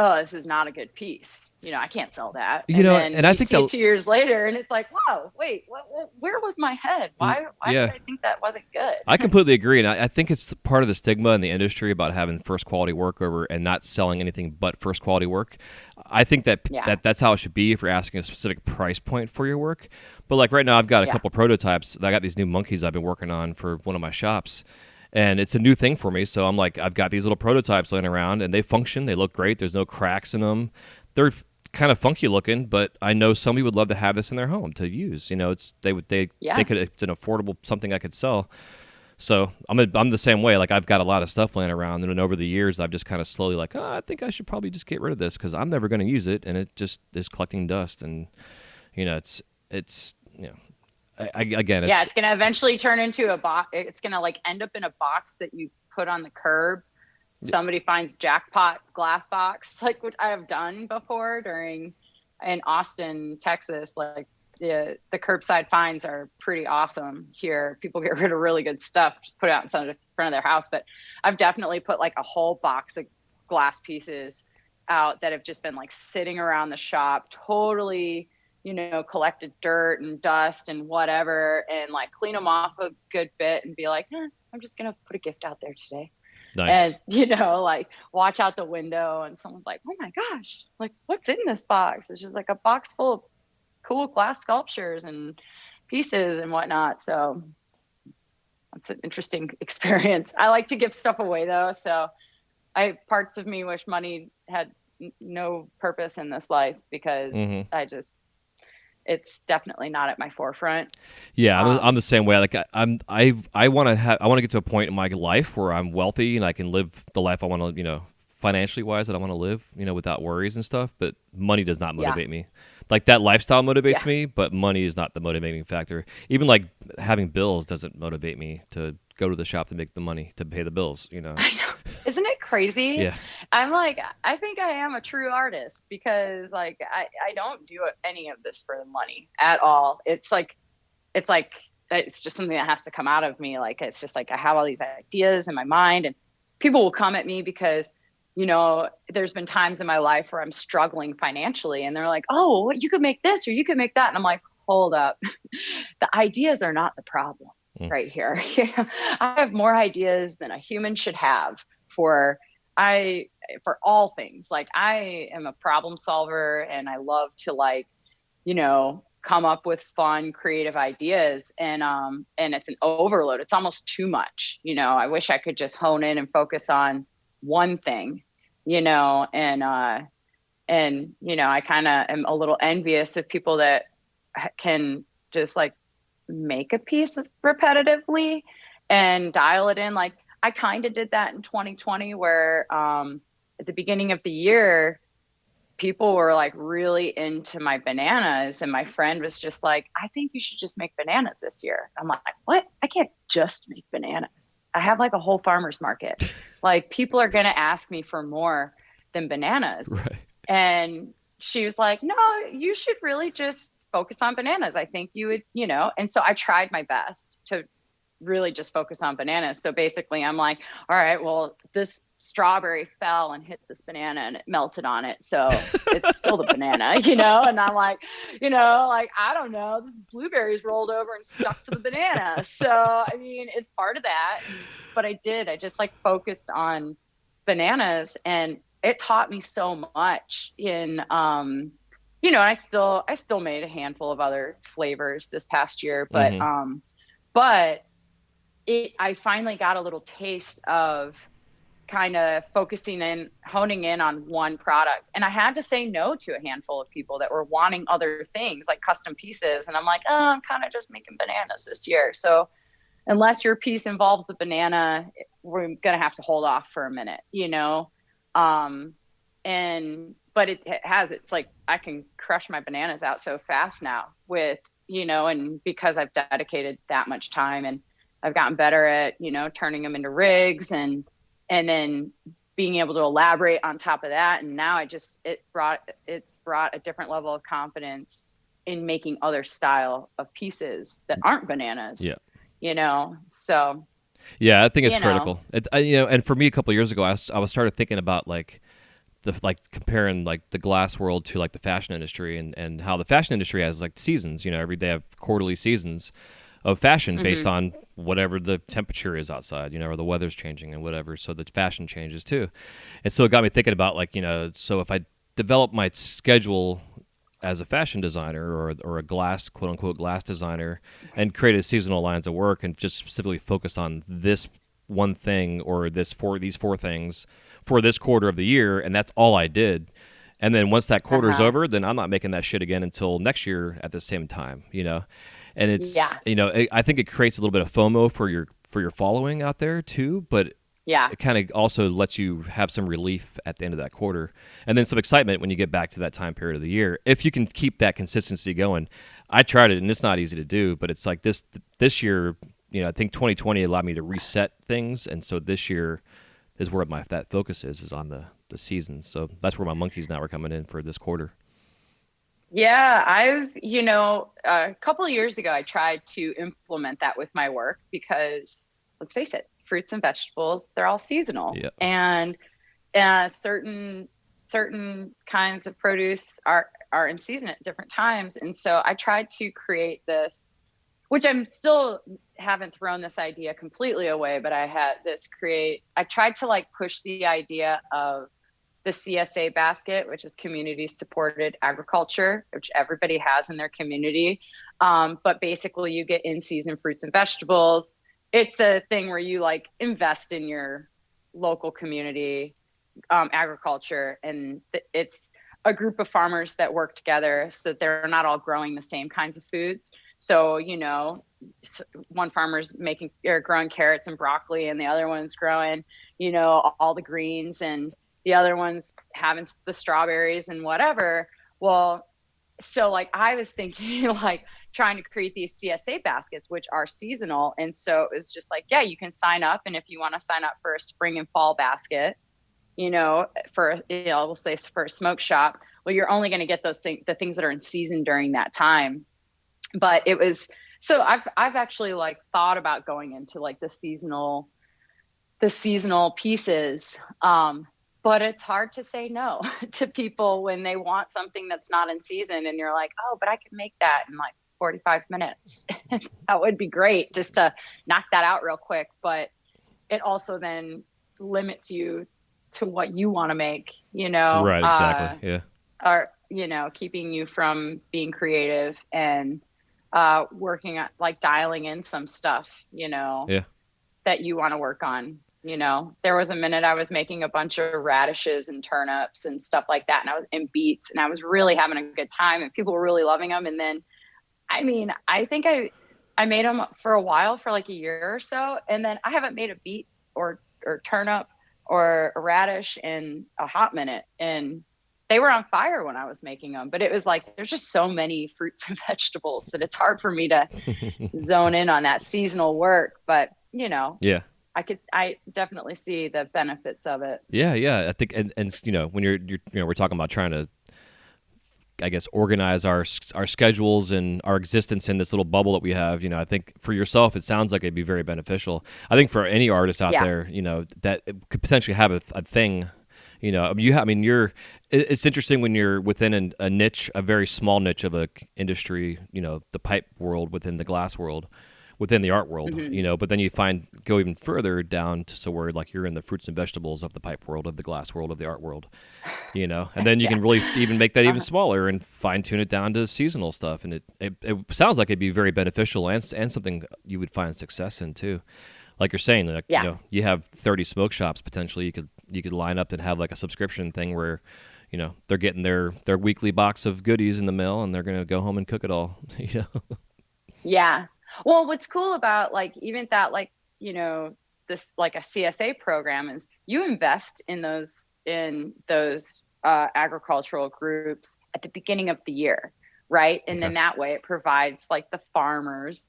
B: oh, this is not a good piece. I can't sell that. Then
A: and I think
B: see it 2 years later and it's like, whoa, wait, where was my head? Why
A: yeah.
B: did I think that wasn't good?
A: I completely agree. And I think it's part of the stigma in the industry about having first quality work and not selling anything but first quality work. I think that's how it should be if you're asking a specific price point for your work. But like right now, I've got a couple prototypes. I got these new monkeys I've been working on for one of my shops. And it's a new thing for me. So I'm like, I've got these little prototypes laying around and they function. They look great. There's no cracks in them. They're kind of funky looking, but I know somebody would love to have this in their home to use. It's it's an affordable something I could sell. So I'm the same way. Like, I've got a lot of stuff laying around, and over the years, I've just kind of slowly like, I think I should probably just get rid of this because I'm never going to use it, and it just is collecting dust. And it's again,
B: it's going to eventually turn into a box. It's going to like end up in a box that you put on the curb. Somebody finds jackpot glass box, like what I have done before in Austin, Texas. Like the curbside finds are pretty awesome here. People get rid of really good stuff, just put it out in front of their house. But I've definitely put like a whole box of glass pieces out that have just been like sitting around the shop, totally, collected dirt and dust and whatever, and like clean them off a good bit and be like, I'm just going to put a gift out there today.
A: Nice.
B: And, like watch out the window and someone's like, oh my gosh, like what's in this box? It's just like a box full of cool glass sculptures and pieces and whatnot. So that's an interesting experience. I like to give stuff away though. So parts of me wish money had no purpose in this life, because it's definitely not at my forefront.
A: Yeah, I'm the same way. Like I want to get to a point in my life where I'm wealthy and I can live the life I want to, financially wise, that I want to live, without worries and stuff. But money does not motivate me. Like, that lifestyle motivates me, but money is not the motivating factor. Even like having bills doesn't motivate me to go to the shop to make the money to pay the bills.
B: I know. Isn't it crazy?
A: Yeah.
B: I'm like, I think I am a true artist, because like I don't do any of this for the money at all. It's just something that has to come out of me. Like, it's just like I have all these ideas in my mind, and people will come at me because, there's been times in my life where I'm struggling financially, and they're like, oh, you could make this or you could make that. And I'm like, hold up. The ideas are not the problem right here. I have more ideas than a human should have for all things. Like, I am a problem solver, and I love to come up with fun, creative ideas, and it's an overload. It's almost too much. I wish I could just hone in and focus on one thing, and I kind of am a little envious of people that can just like make a piece repetitively and dial it in. Like, I kind of did that in 2020, where at the beginning of the year, people were like really into my bananas, and my friend was just like, I think you should just make bananas this year. I'm like, what? I can't just make bananas. I have like a whole farmer's market. Like, people are going to ask me for more than bananas.
A: Right.
B: And she was like, no, you should really just focus on bananas. I think you would, and so I tried my best to really just focus on bananas. So basically I'm like, all right, well, this strawberry fell and hit this banana and it melted on it, so it's still the banana, and I'm like, I don't know, this blueberries rolled over and stuck to the banana. So I mean, it's part of that. But I just like focused on bananas, and it taught me so much in I still made a handful of other flavors this past year, but I finally got a little taste of kind of focusing in, honing in on one product. And I had to say no to a handful of people that were wanting other things like custom pieces. And I'm like, oh, I'm kind of just making bananas this year. So unless your piece involves a banana, we're going to have to hold off for a minute, you know? But it's like, I can crush my bananas out so fast now with, you know, and because I've dedicated that much time and I've gotten better at, you know, turning them into rigs and then being able to elaborate on top of that. And now it's brought a different level of confidence in making other style of pieces that aren't bananas.
A: Yeah.
B: You know, so.
A: Yeah, I think it's critical. And for me, a couple of years ago, I was started thinking about like comparing like the glass world to like the fashion industry and how the fashion industry has like seasons. You know, every day have quarterly seasons of fashion based on whatever the temperature is outside, you know, or the weather's changing and whatever. So the fashion changes too. And so it got me thinking about like, you know, so if I develop my schedule as a fashion designer or a glass, quote unquote, glass designer and created seasonal lines of work and just specifically focus on this one thing or these four things for this quarter of the year. And that's all I did. And then once that quarter's over, then I'm not making that shit again until next year at the same time, you know? And it's, you know, I think it creates a little bit of FOMO for your following out there too, but it kind of also lets you have some relief at the end of that quarter and then some excitement when you get back to that time period of the year. If you can keep that consistency going. I tried it and it's not easy to do, but it's like this year, you know, I think 2020 allowed me to reset things. And so this year is where that focus is on the seasons. So that's where my monkeys now are coming in for this quarter.
B: Yeah, you know, a couple of years ago, I tried to implement that with my work because let's face it, fruits and vegetables, they're all seasonal.
A: Yep.
B: And certain kinds of produce are in season at different times. And so I tried to create this, which I'm still haven't thrown this idea completely away, but I tried to like push the idea of the CSA basket, which is community supported agriculture, which everybody has in their community. But basically you get in season fruits and vegetables. It's a thing where you like invest in your local community agriculture, and it's a group of farmers that work together so that they're not all growing the same kinds of foods. So, you know, one farmer's growing carrots and broccoli, and the other one's growing, you know, all the greens, and the other one's having the strawberries and whatever. Well, so like I was thinking like trying to create these CSA baskets, which are seasonal. And so it was just like, yeah, you can sign up. And if you want to sign up for a spring and fall basket, you know, we'll say for a smoke shop, well, you're only going to get the things that are in season during that time. But it was, so I've actually like thought about going into like the seasonal pieces. But it's hard to say no to people when they want something that's not in season. And you're like, oh, but I can make that in like 45 minutes. That would be great just to knock that out real quick. But it also then limits you to what you want to make, you know?
A: Right, exactly. Yeah.
B: Or, you know, keeping you from being creative and working at like dialing in some stuff, you know, that you want to work on. You know, there was a minute I was making a bunch of radishes and turnips and stuff like that. And I was in beets and I was really having a good time and people were really loving them. And then, I mean, I think I made them for a while, for like a year or so. And then I haven't made a beet or turnip or a radish in a hot minute. And they were on fire when I was making them. But it was like, there's just so many fruits and vegetables that it's hard for me to zone in on that seasonal work. But, you know.
A: Yeah.
B: I definitely see the benefits of it.
A: Yeah. I think, and you know, when you're we're talking about trying to, I guess, organize our schedules and our existence in this little bubble that we have, you know, I think for yourself, it sounds like it'd be very beneficial. I think for any artist out there, you know, that could potentially have a thing, you know, it's interesting when you're within a niche, a very small niche of a industry, you know, the pipe world within the glass world, within the art world, you know, but then you go even further down so where like you're in the fruits and vegetables of the pipe world, of the glass world, of the art world, you know, and then you can really even make that even smaller and fine tune it down to seasonal stuff. And it sounds like it'd be very beneficial and something you would find success in too. like you're saying, like,
B: Yeah.
A: you have 30 smoke shops potentially. You could line up and have like a subscription thing where, they're getting their weekly box of goodies in the mail and they're gonna go home and cook it all.
B: Yeah. Well, what's cool about like even that, like, you know, this like a CSA program is you invest in those agricultural groups at the beginning of the year, right? And
A: Okay.
B: then that way it provides like the farmers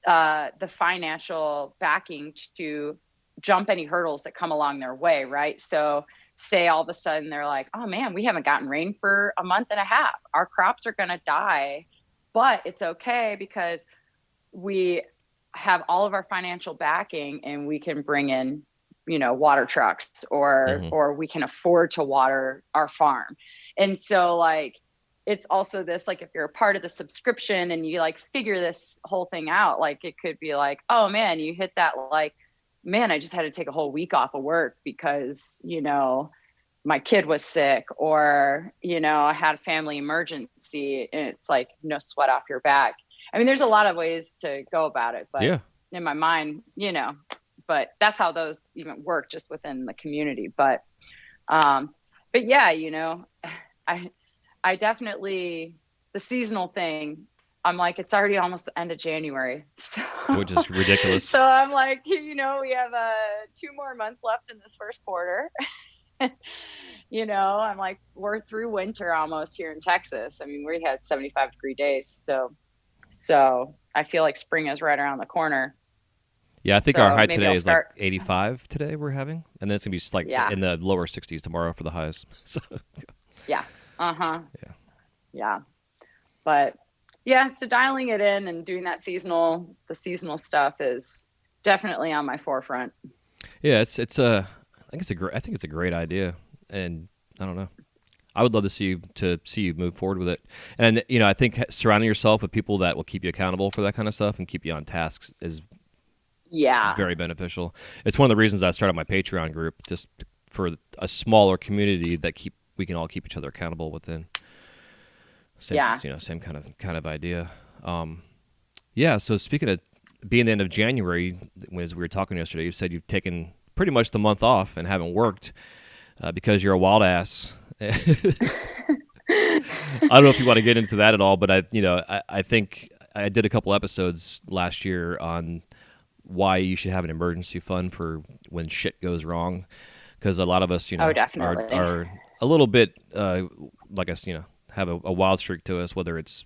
B: the financial backing to jump any hurdles that come along their way, right? So say all of a sudden they're like, oh man, we haven't gotten rain for a month and a half. Our crops are going to die, but it's okay because we have all of our financial backing and we can bring in, you know, water trucks
A: Hmm.
B: or we can afford to water our farm. And so like it's also this, like if you're a part of the subscription and you like figure this whole thing out, like it could be like, oh man, you hit that, like, man, I just had to take a whole week off of work because, you know, my kid was sick, or, you know, I had a family emergency, and it's like no sweat off your back. I mean, there's a lot of ways to go about it, but
A: Yeah.
B: in my mind, you know, but that's how those even work just within the community. But yeah, you know, I, I definitely, the seasonal thing, I'm like, it's already almost the end of January. So,
A: Which is ridiculous.
B: so I'm like, you know, we have 2 more months left in this first quarter. You know, I'm like, we're through winter almost here in Texas. I mean, we had 75-degree days. So I feel like spring is right around the corner.
A: Yeah, I think our
B: So
A: high
B: maybe
A: today
B: I'll
A: is like
B: start.
A: 85 today we're having, and then it's gonna be like
B: Yeah.
A: in the lower 60s tomorrow for the highs. So
B: Yeah. Uh-huh.
A: yeah,
B: Yeah. But yeah, so dialing it in and doing the seasonal stuff is definitely on my forefront.
A: yeah, I think it's a great idea, and I don't know. I would love to see you move forward with it, and I think surrounding yourself with people that will keep you accountable for that kind of stuff and keep you on tasks is
B: Yeah.
A: very beneficial. It's one of the reasons I started my Patreon group, just for a smaller community that we can all keep each other accountable within. Same,
B: Yeah.
A: same kind of idea. Yeah. So speaking of being the end of January, as we were talking yesterday, you said you've taken pretty much the month off and haven't worked because you're a wild ass. I don't know if you want to get into that at all, but I think I did a couple episodes last year on why you should have an emergency fund for when shit goes wrong, because a lot of us,
B: Oh,
A: are
B: definitely.
A: a little bit like us, have a wild streak to us, whether it's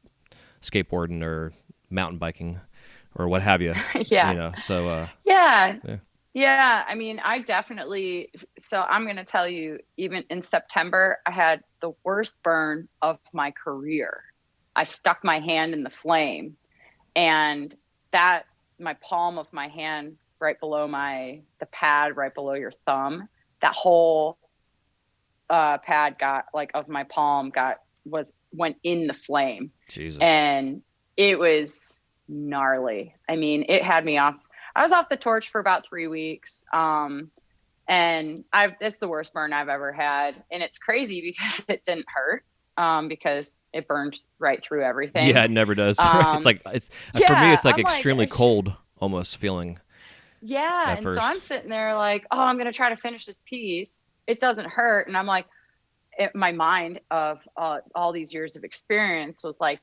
A: skateboarding or mountain biking or what have you,
B: Yeah.
A: So
B: Yeah.
A: yeah.
B: Yeah. I mean, I definitely, so I'm going to tell you, even in September, I had the worst burn of my career. I stuck my hand in the flame, and that, my palm of my hand right below the pad right below your thumb, that whole pad got like of my palm went in the flame,
A: Jesus.
B: and it was gnarly. I mean, it had me off. I was off the torch for about 3 weeks. And it's the worst burn I've ever had. And it's crazy because it didn't hurt, because it burned right through
A: Yeah,
B: everything.
A: it never does. Right? It's
B: Um,
A: like it's For me,
B: yeah,
A: it's like
B: I'm like,
A: extremely cold, almost feeling
B: yeah.
A: at
B: And so I'm
A: first.
B: sitting there like, oh, I'm going to try to finish this piece. It doesn't hurt. And I'm like, my mind of all these years of experience was like,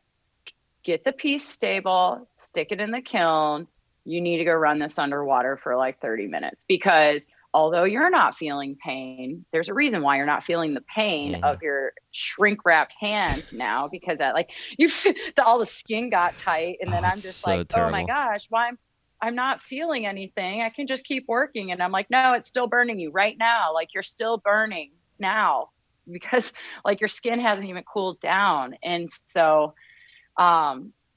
B: get the piece stable, stick it in the kiln. You need to go run this underwater for like 30 minutes, because although you're not feeling pain, there's a reason why you're not feeling the pain
A: Hmm.
B: of your shrink wrapped hand now, because that, like, all the skin got tight. And then
A: Oh, it's
B: I'm just
A: so
B: like, oh my
A: terrible.
B: gosh, why I'm not feeling anything. I can just keep working. And I'm like, no, it's still burning you right now. Like, you're still burning now, because like your skin hasn't even cooled down. And so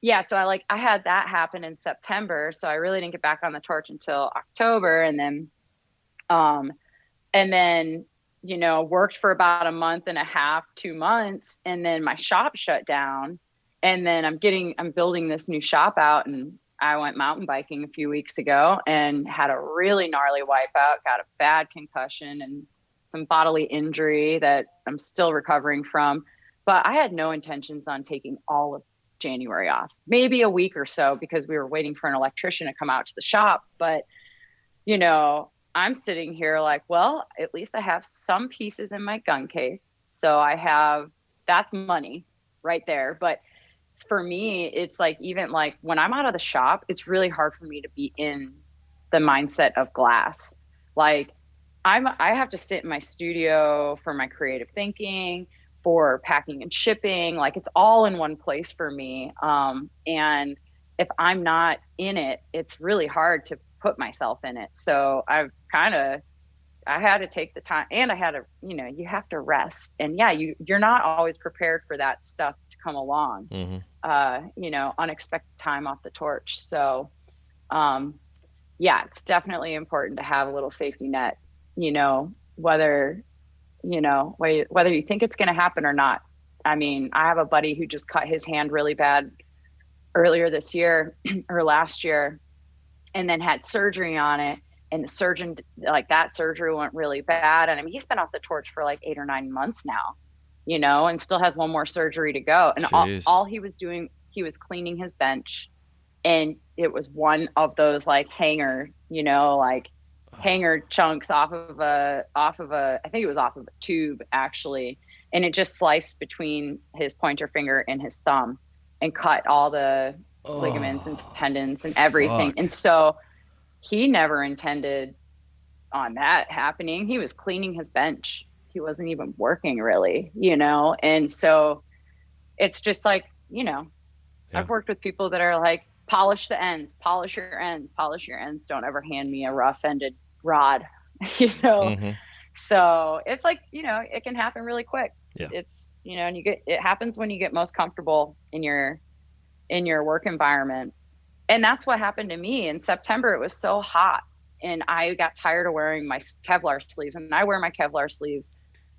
B: yeah, so I had that happen in September, so I really didn't get back on the torch until October. Um and then worked for about a month and a half, 2 months, and then my shop shut down. And then I'm building this new shop out, and I went mountain biking a few weeks ago and had a really gnarly wipeout, got a bad concussion and some bodily injury that I'm still recovering from. But I had no intentions on taking all of January off, maybe a week or so, because we were waiting for an electrician to come out to the shop. But I'm sitting here like, well, at least I have some pieces in my gun case. So that's money right there. But for me, it's like, even like when I'm out of the shop, it's really hard for me to be in the mindset of glass. Like I have to sit in my studio for my creative thinking, for packing and shipping. Like it's all in one place for me. And if I'm not in it, it's really hard to put myself in it. So I had to take the time, and I had to, you have to rest. And yeah, you're not always prepared for that stuff to come along.
A: Mm-hmm.
B: Unexpected time off the torch. So, yeah, it's definitely important to have a little safety net, whether, whether you think it's going to happen or not. I mean, I have a buddy who just cut his hand really bad earlier this year or last year, and then had surgery on it. And the surgeon, like, that surgery went really bad. And I mean, he's been off the torch for like 8 or 9 months now, and still has one more surgery to go. And all he was doing, he was cleaning his bench. And it was one of those like hanger chunks off of I think it was off of a tube actually. And it just sliced between his pointer finger and his thumb and cut all the ligaments and tendons and everything.
A: Fuck.
B: And so he never intended on that happening. He was cleaning his bench. He wasn't even working really, And so it's just like,
A: Yeah.
B: I've worked with people that are like, polish the ends, polish your ends. Don't ever hand me a rough ended rod,
A: Mm-hmm.
B: So it's like, it can happen really quick.
A: Yeah.
B: It's, and it happens when you get most comfortable in your work environment. And that's what happened to me in September. It was so hot and I got tired of wearing my Kevlar sleeves, and I wear my Kevlar sleeves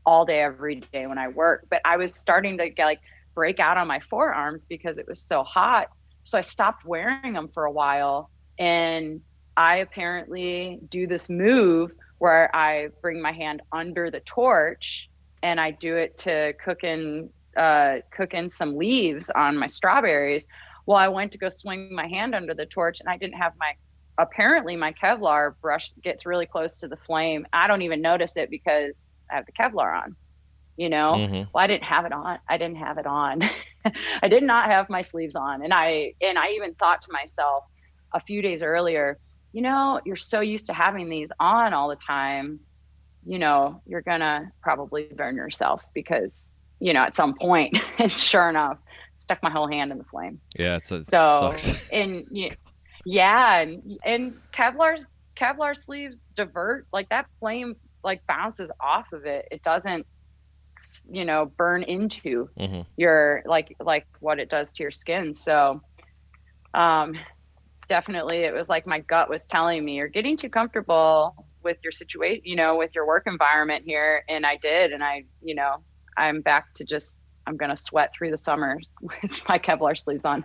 B: all day, every day when I work, but I was starting to get like break out on my forearms because it was so hot. So I stopped wearing them for a while, and I apparently do this move where I bring my hand under the torch and I do it to cook in some leaves on my strawberries. Well, I went to go swing my hand under the torch, and I didn't have apparently my Kevlar brush gets really close to the flame. I don't even notice it because I have the Kevlar on,
A: Mm-hmm.
B: Well, I didn't have it on. I did not have my sleeves on. And I even thought to myself a few days earlier, you're so used to having these on all the time, you're gonna probably burn yourself because, at some point, and sure enough, stuck my whole hand in the flame.
A: Yeah, it
B: So,
A: sucks.
B: and yeah, and Kevlar sleeves divert, like that flame like bounces off of it. It doesn't, burn into
A: Mm-hmm.
B: your like what it does to your skin. So, definitely it was like my gut was telling me, you're getting too comfortable with your situation, with your work environment here. And I did. And I'm back to I'm going to sweat through the summers with my Kevlar sleeves on,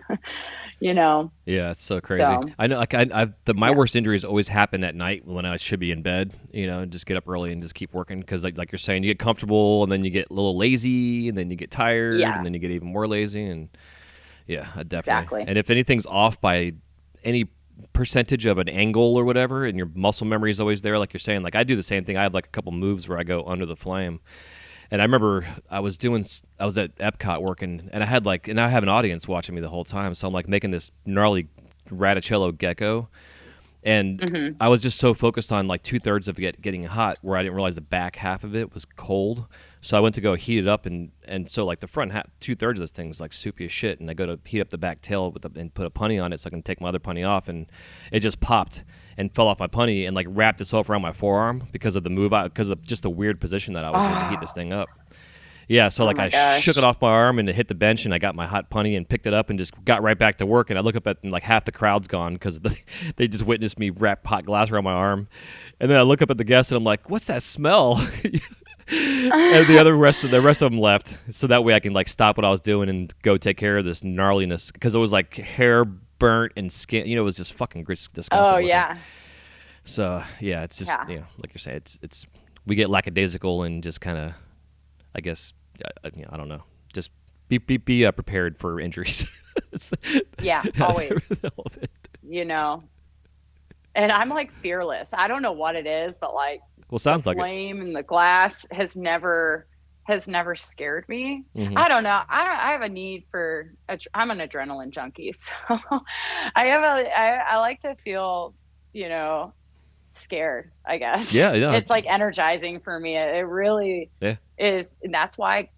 A: Yeah, it's so crazy.
B: So,
A: I know, like my worst injuries always happen at night when I should be in bed. And just get up early and just keep working because, like you're saying, you get comfortable and then you get a little lazy and then you get tired and then you get even more lazy. And yeah, definitely.
B: Exactly.
A: And if anything's off by any percentage of an angle or whatever, and your muscle memory is always there, like you're saying, like I do the same thing. I have like a couple moves where I go under the flame. And I remember I was at Epcot working, and I have an audience watching me the whole time. So I'm like making this gnarly Raticello gecko, and I was just so focused on like 2/3 of it getting hot, where I didn't realize the back half of it was cold. So I went to go heat it up, and so like the front half, 2/3 of this thing is like soupy as shit, and I go to heat up the back tail and put a punny on it so I can take my other punny off, and it just popped and fell off my punny and like wrapped itself around my forearm because of the move out, because of just the weird position that I was in to heat this thing up. Yeah, so like I shook it off my arm and it hit the bench, and I got my hot punny and picked it up and just got right back to work. And I look up and like half the crowd's gone because they just witnessed me wrap hot glass around my arm. And then I look up at the guests and I'm like, "What's that smell?" And the rest of them left, so that way I can like stop what I was doing and go take care of this gnarliness, because it was like hair burnt and skin. It was just fucking disgusting.
B: Oh yeah.
A: So yeah, it's just like you're saying, it's we get lackadaisical and just kind of, I guess, I don't know, just be prepared for injuries.
B: Yeah, always.
A: All of it.
B: And I'm like fearless. I don't know what it is, but like
A: Well,
B: the
A: sounds like it.
B: flame and the glass has never scared me.
A: Hmm.
B: I don't know. I have a need for I'm an adrenaline junkie. So I like to feel, you know, scared, I guess.
A: Yeah, yeah,
B: It's like energizing for me. It really
A: yeah.
B: is. And that's why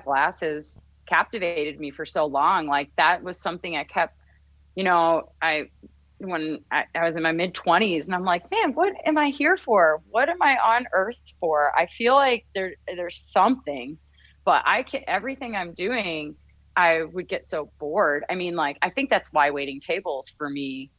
B: glass has captivated me for so long. Like that was something I kept, when I was in my mid 20s and I'm like, man, what am I here for? What am I on earth for? I feel like there's something, but everything I'm doing, I would get so bored. I mean, like, I think that's why waiting tables for me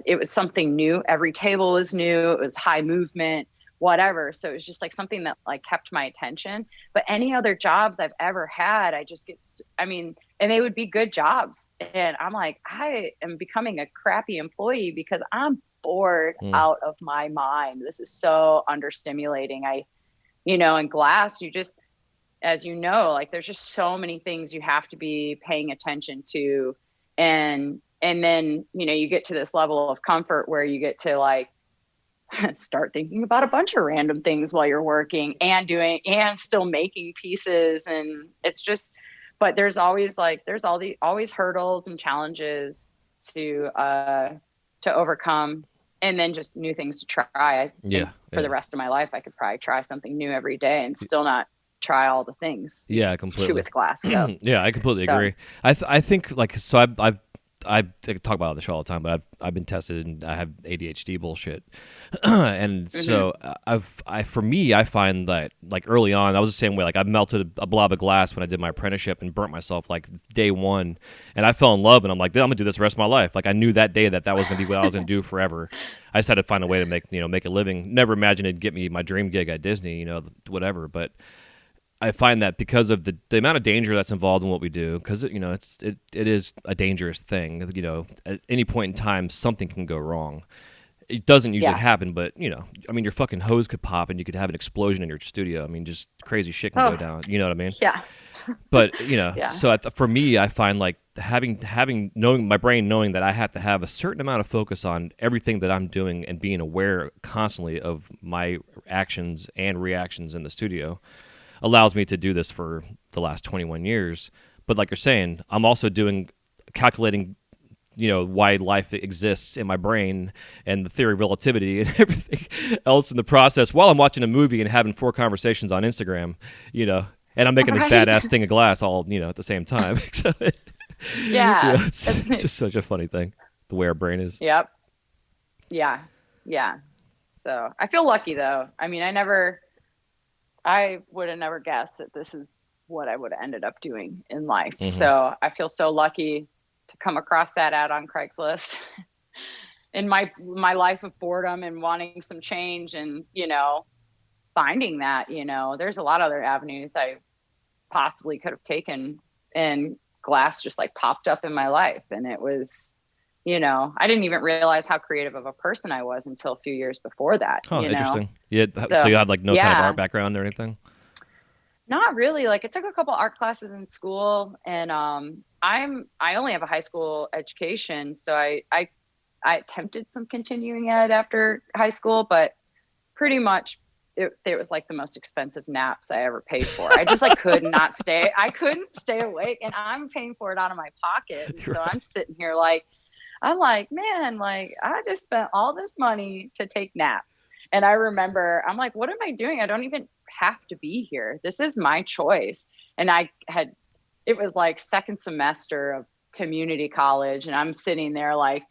B: it was something new. Every table was new. It was high movement, whatever. So it was just like something that like kept my attention. But any other jobs I've ever had, I mean, and they would be good jobs. And I'm like, I am becoming a crappy employee because I'm bored
A: Mm.
B: out of my mind. This is so understimulating. In glass, as you know, like there's just so many things you have to be paying attention to. And then, you get to this level of comfort where you get to like start thinking about a bunch of random things while you're working and still making pieces. And it's just, but there's always hurdles and challenges to overcome, and then just new things to try. I think
A: Yeah,
B: for the
A: yeah.
B: rest of my life, I could probably try something new every day and still not try all the things you
A: Yeah,
B: do
A: completely.
B: with glass. So,
A: Yeah, I completely
B: so
A: agree. I think like so I talk about this all the time, but I've been tested and I have ADHD bullshit, and
B: mhm.
A: so for me I find that like early on I was the same way. Like I melted a blob of glass when I did my apprenticeship and burnt myself like day one, and I fell in love and I'm like, I'm gonna do this the rest of my life. Like I knew that day that was gonna be what I was gonna do forever. I just had to find a way to make a living. Never imagined it'd get me my dream gig at Disney, whatever, but. I find that because of the amount of danger that's involved in what we do, because it is a dangerous thing. At any point in time, something can go wrong. It doesn't usually
B: Yeah.
A: happen, but I mean, your fucking hose could pop and you could have an explosion in your studio. I mean, just crazy shit can go
B: Oh,
A: down. You know what I mean?
B: yeah.
A: But
B: Yeah.
A: so for me, I find like having knowing my brain knowing that I have to have a certain amount of focus on everything that I'm doing and being aware constantly of my actions and reactions in the studio allows me to do this for the last 21 years. But like you're saying, I'm also calculating, why life exists in my brain and the theory of relativity and everything else in the process while I'm watching a movie and having 4 conversations on Instagram, and I'm making this
B: Right.
A: badass thing of glass all, at the same time. So,
B: Yeah.
A: it's just such a funny thing, the way our brain is.
B: Yep. Yeah. Yeah. So I feel lucky though. I mean, I would have never guessed that this is what I would have ended up doing in life.
A: Hmm.
B: So I feel so lucky to come across that ad on Craigslist in my life of boredom and wanting some change, and finding that, there's a lot of other avenues I possibly could have taken, and glass just like popped up in my life. And it was, I didn't even realize how creative of a person I was until a few years before that.
A: Huh, interesting. Yeah, so
B: So
A: you had like no kind of art
B: yeah,
A: background or anything?
B: not really. Like I took a couple art classes in school, and I only have a high school education, so I attempted some continuing ed after high school, but pretty much it was like the most expensive naps I ever paid for. I just like could not stay. I couldn't stay awake, and I'm paying for it out of my pocket. And
A: You're
B: so
A: right.
B: I'm sitting here like, I'm like, man, like I just spent all this money to take naps. And I remember I'm like, what am I doing? I don't even have to be here. This is my choice. And it was like second semester of community college. And I'm sitting there like,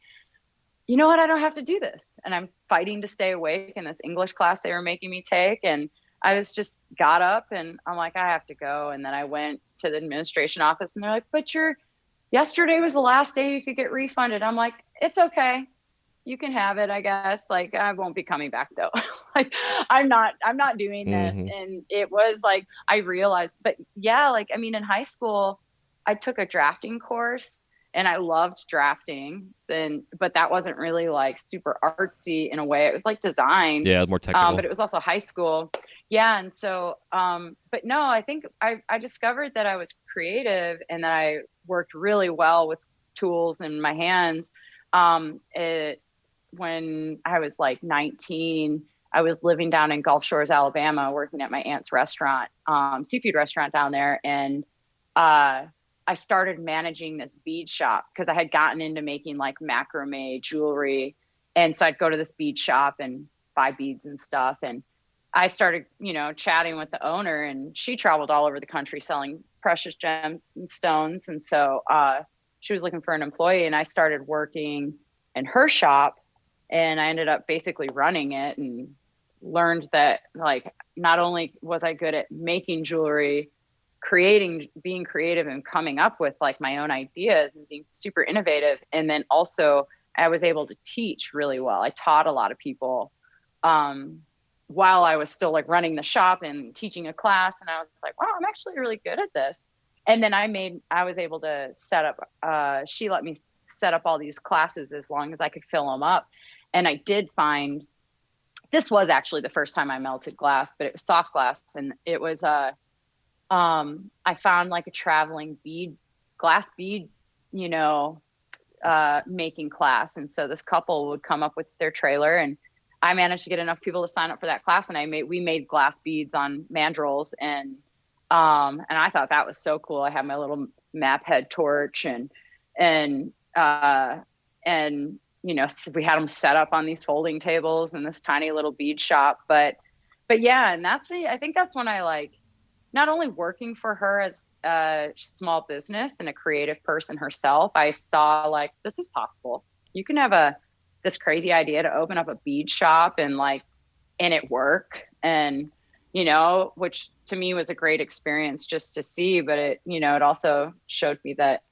B: you know what? I don't have to do this. And I'm fighting to stay awake in this English class they were making me take. And I was just got up and I'm like, I have to go. And then I went to the administration office and they're like, but yesterday was the last day you could get refunded. I'm like, it's okay. You can have it, I guess. Like, I won't be coming back though. Like, I'm not doing this.
A: Hmm.
B: And it was like, I realized, but yeah, like, I mean, in high school, I took a drafting course and I loved drafting. But that wasn't really like super artsy in a way. It was like design.
A: Yeah, more
B: But
A: technical.
B: it was also high school. Yeah. And so, but no, I think I discovered that I was creative and that I worked really well with tools in my hands. It when I was like 19, I was living down in Gulf Shores, Alabama, working at my aunt's restaurant, seafood restaurant down there. And I started managing this bead shop because I had gotten into making like macrame jewelry. And so I'd go to this bead shop and buy beads and stuff. And I started, chatting with the owner, and she traveled all over the country selling precious gems and stones. And so she was looking for an employee, and I started working in her shop, and I ended up basically running it, and learned that like not only was I good at making jewelry, being creative and coming up with like my own ideas and being super innovative, and then also I was able to teach really well. I taught a lot of people while I was still like running the shop and teaching a class, and I was like, wow, I'm actually really good at this. And then I was able to set up, she let me set up all these classes as long as I could fill them up. And I did find, this was actually the first time I melted glass, but it was soft glass. And it was, I found like a traveling glass bead, making class. And so this couple would come up with their trailer, and I managed to get enough people to sign up for that class. And we made glass beads on mandrels. And I thought that was so cool. I had my little map head torch, and so we had them set up on these folding tables in this tiny little bead shop. But yeah, and I think that's when I like not only working for her as a small business and a creative person herself, I saw like, this is possible. You can have this crazy idea to open up a bead shop and it work. And, which to me was a great experience just to see, but it also showed me that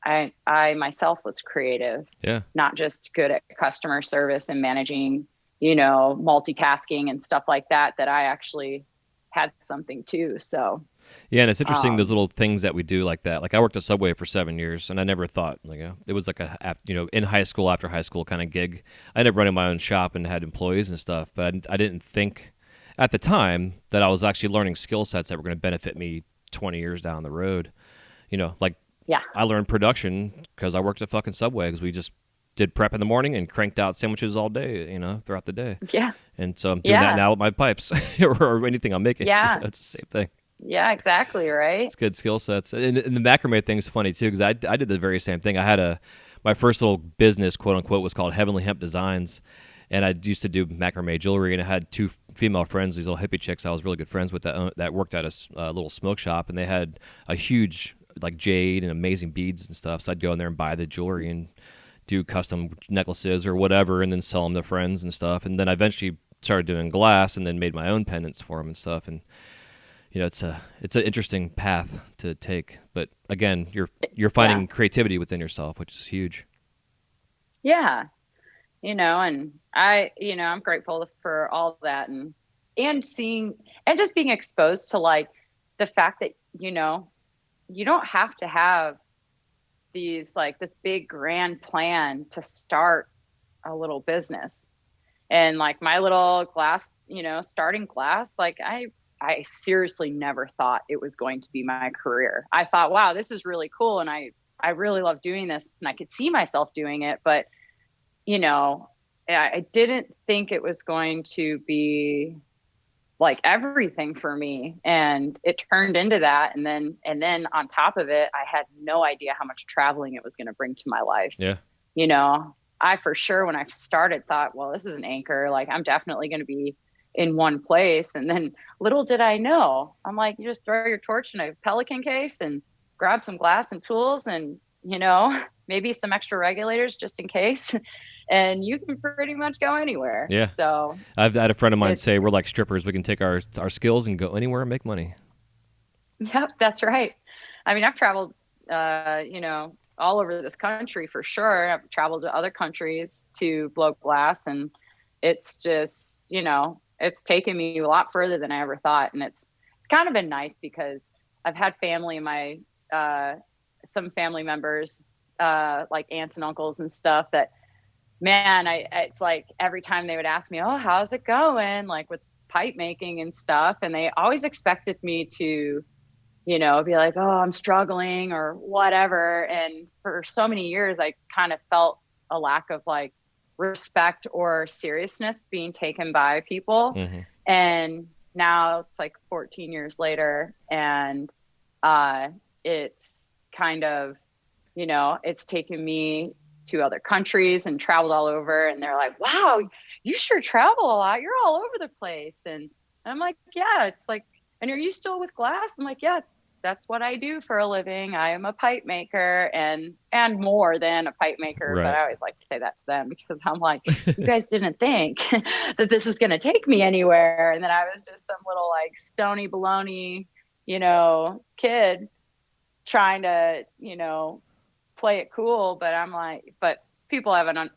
B: I myself was creative, not just good at customer service and managing, multitasking and stuff like that I actually had something too. So
A: yeah, and it's interesting those little things that we do like that. Like I worked at Subway for 7 years, and I never thought it was like in high school, after high school kind of gig. I ended up running my own shop and had employees and stuff, but I didn't think at the time that I was actually learning skill sets that were going to benefit me 20 years down the road.
B: Yeah.
A: I learned production because I worked at fucking Subway, because we just did prep in the morning and cranked out sandwiches all day, throughout the day.
B: Yeah.
A: And so I'm doing that now with my pipes or anything I'm making.
B: Yeah.
A: That's the same thing.
B: Yeah, exactly. Right.
A: It's good skill sets. And the macrame thing's funny too, because I did the very same thing. I had my first little business, quote unquote, was called Heavenly Hemp Designs. And I used to do macrame jewelry, and I had two female friends, these little hippie chicks I was really good friends with that worked at a little smoke shop, and they had a huge like jade and amazing beads and stuff. So I'd go in there and buy the jewelry and do custom necklaces or whatever, and then sell them to friends and stuff. And then I eventually started doing glass, and then made my own pendants for them and stuff. And it's an interesting path to take. But again, you're finding creativity within yourself, which is huge.
B: Yeah. And I'm grateful for all that, and seeing and just being exposed to like the fact that, you don't have to have these like this big grand plan to start a little business. And like my little glass, starting glass, like I seriously never thought it was going to be my career. I thought, wow, this is really cool. And I really love doing this, and I could see myself doing it. But, I didn't think it was going to be like everything for me. And it turned into that. And then on top of it, I had no idea how much traveling it was going to bring to my life.
A: Yeah.
B: I for sure, when I started, thought, well, this is an anchor. Like I'm definitely going to be in one place. And then little did I know, I'm like, you just throw your torch in a Pelican case and grab some glass and tools and, maybe some extra regulators just in case. And you can pretty much go anywhere.
A: Yeah.
B: So
A: I've had a friend of mine say we're like strippers. We can take our skills and go anywhere and make money.
B: Yep, that's right. I mean, I've traveled, all over this country for sure. I've traveled to other countries to blow glass, and it's just, it's taken me a lot further than I ever thought. And it's kind of been nice because I've had family, some family members, like aunts and uncles and stuff that, man, it's like every time they would ask me, oh, how's it going? Like with pipe making and stuff. And they always expected me to, be like, oh, I'm struggling or whatever. And for so many years, I kind of felt a lack of like respect or seriousness being taken by people.
A: Mm-hmm.
B: And now it's like 14 years later, and it's kind of, it's taken me to other countries and traveled all over, and they're like, wow, you sure travel a lot, you're all over the place. And I'm like, yeah. It's like, and are you still with glass? I'm like, yeah, that's what I do for a living. I am a pipe maker, and more than a pipe maker.
A: Right.
B: But I always like to say that to them, because I'm like, you guys didn't think that this was going to take me anywhere, and that I was just some little like stony baloney, kid trying to, play it cool. But I'm like, but people haven't,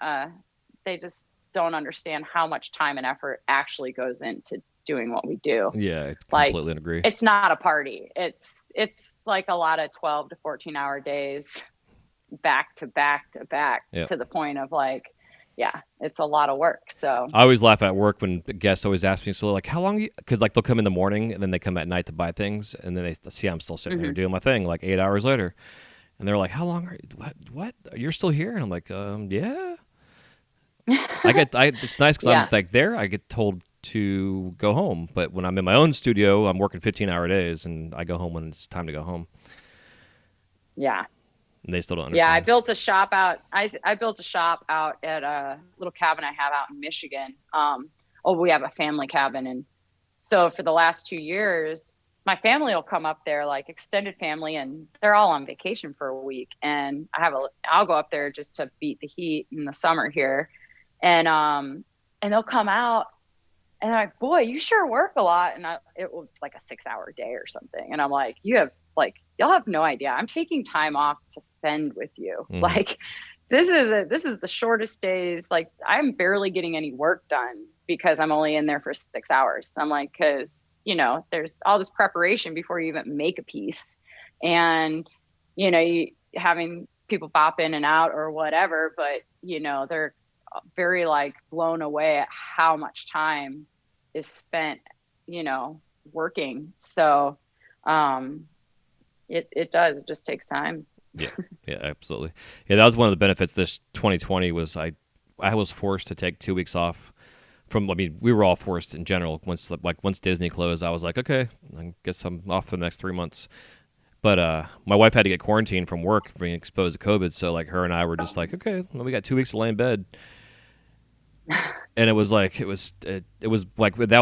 B: they just don't understand how much time and effort actually goes into doing what we do.
A: Yeah, I completely agree.
B: It's not a party. It's like a lot of 12 to 14 hour days back to back to back, to the point of like, yeah, it's a lot of work. So
A: I always laugh at work when guests always ask me, so like, how long? Because like they'll come in the morning and then they come at night to buy things, and then they see I'm still sitting there doing my thing like 8 hours later, and they're like, how long are you? What? You're still here? And I'm like, yeah. It's nice because I'm like there. I get told to go home, but when I'm in my own studio, I'm working 15-hour days, and I go home when it's time to go home.
B: Yeah.
A: And they still don't understand.
B: Yeah, I built a shop out. I built a shop out at a little cabin I have out in Michigan. We have a family cabin, and so for the last 2 years, my family will come up there, like extended family, and they're all on vacation for a week. And I'll go up there just to beat the heat in the summer here, and they'll come out, and I'm like, boy, you sure work a lot. And it was like a 6-hour day or something, and I'm like, y'all have no idea. I'm taking time off to spend with you. Mm. Like, this is the shortest days. Like, I'm barely getting any work done because I'm only in there for 6 hours. I'm like, cause there's all this preparation before you even make a piece, and, having people pop in and out or whatever, but they're very like blown away at how much time is spent, working. So, it just takes time.
A: Yeah, absolutely. Yeah, that was one of the benefits this 2020 was I was forced to take 2 weeks off we were all forced in general. Once Disney closed, I was like, okay, I guess I'm off for the next 3 months. But my wife had to get quarantined from work being exposed to COVID, so like her and I were just like, okay, well, we got 2 weeks to lay in bed. And it was like that was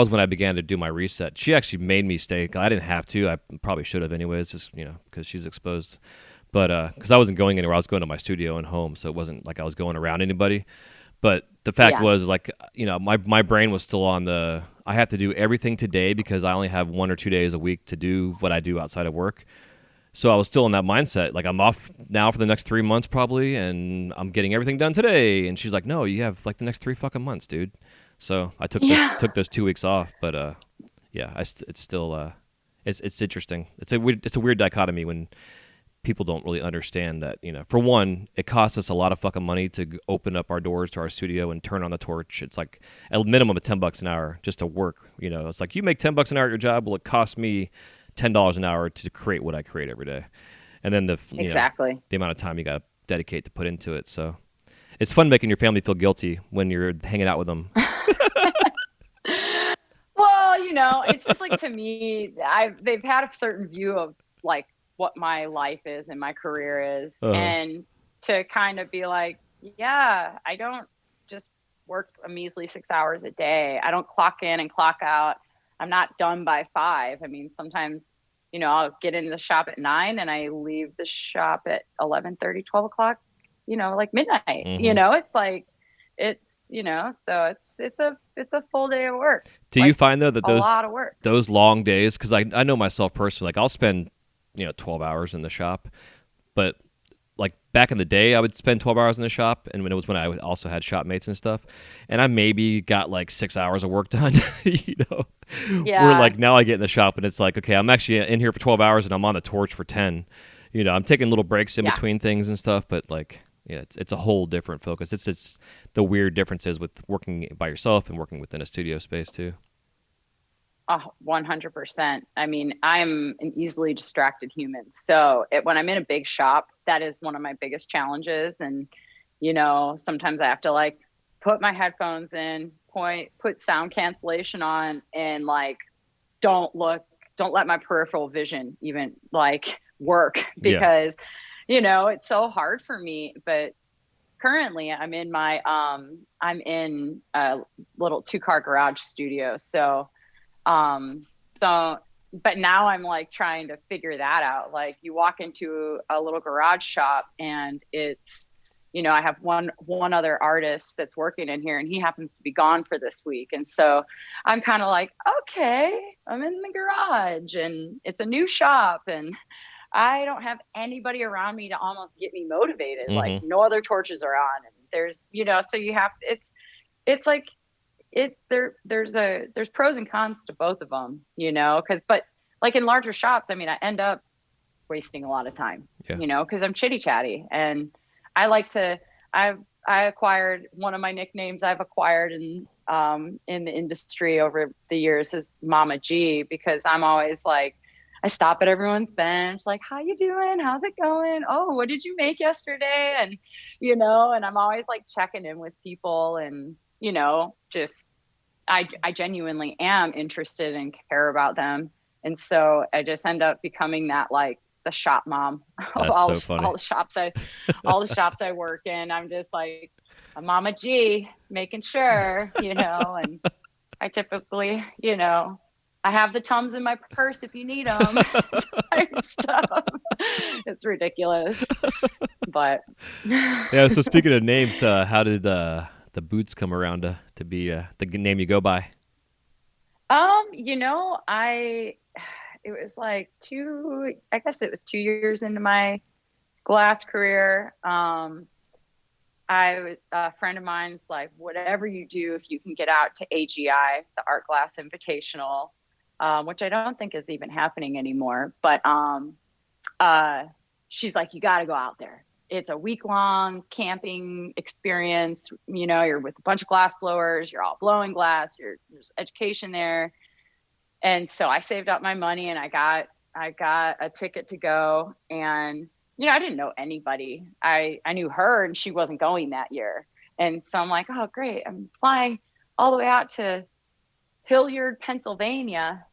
A: when I began to do my reset. She actually made me stay. I didn't have to. I probably should have anyways, just because she's exposed. But because I wasn't going anywhere, I was going to my studio and home, so it wasn't like I was going around anybody. But the fact was, like, my brain was still on I have to do everything today because I only have 1 or 2 days a week to do what I do outside of work. So I was still in that mindset. Like, I'm off now for the next 3 months probably, and I'm getting everything done today. And she's like, no, you have like the next 3 fucking months, dude. So I took those 2 weeks off. But it's still it's interesting. It's a weird dichotomy when people don't really understand that, for one, it costs us a lot of fucking money to open up our doors to our studio and turn on the torch. It's like a minimum of $10 an hour just to work. It's like, you make $10 an hour at your job. Well, it costs me $10 an hour to create what I create every day. And then the amount of time you got to dedicate to put into it. So it's fun making your family feel guilty when you're hanging out with them.
B: Well, it's just like, to me, they've had a certain view of like what my life is and my career is. And to kind of be like, yeah, I don't just work a measly 6 hours a day. I don't clock in and clock out. I'm not done by 5. I mean, sometimes, I'll get into the shop at 9 and I leave the shop at 11:30, 12 o'clock, like midnight. It's like, so it's a full day of work.
A: Do you find though that
B: a lot of work,
A: those long days, because I know myself personally, like I'll spend 12 hours in the shop, but like back in the day I would spend 12 hours in the shop, and when I also had shop mates and stuff, and I maybe got like 6 hours of work done. Where like now I get in the shop and it's like, okay, I'm actually in here for 12 hours and I'm on the torch for 10. I'm taking little breaks in between things and stuff, but like, it's a whole different focus. It's the weird differences with working by yourself and working within a studio space too.
B: 100%. I mean, I'm an easily distracted human. So when I'm in a big shop, that is one of my biggest challenges. And, sometimes I have to like put my headphones in, put sound cancellation on, and like, don't let my peripheral vision even like work, because, it's so hard for me. But currently I'm in a little 2-car garage studio. Um, so, but now I'm like trying to figure that out. Like, you walk into a little garage shop and it's, I have one other artist that's working in here, and he happens to be gone for this week. And so I'm kind of like, okay, I'm in the garage and it's a new shop, and I don't have anybody around me to almost get me motivated.
A: Mm-hmm.
B: Like, no other torches are on, and there's, so you have, it's like, there's pros and cons to both of them, but like in larger shops, I mean, I end up wasting a lot of time, because I'm chitty chatty, and I like to, I acquired one of my nicknames I've acquired in the industry over the years is Mama G, because I'm always like, I stop at everyone's bench, like, how you doing? How's it going? Oh, what did you make yesterday? And, and I'm always like checking in with people, and, just, I genuinely am interested and care about them. And so I just end up becoming that, like, the shop mom of all the shops I work in. I'm just like a Mama G, making sure, and I typically, I have the Tums in my purse if you need them, type stuff. It's ridiculous, but
A: yeah. So speaking of names, how did the BoOts come around to be the name you go by?
B: It was like I guess it was 2 years into my glass career. A friend of mine's like, whatever you do, if you can get out to AGI, the Art Glass Invitational, which I don't think is even happening anymore. But she's like, you got to go out there. It's a week-long camping experience. You're with a bunch of glass blowers. You're all blowing glass. There's education there. And so I saved up my money, and I got a ticket to go. And I didn't know anybody. I knew her, and she wasn't going that year. And so I'm like, oh, great. I'm flying all the way out to Hilliard, Pennsylvania,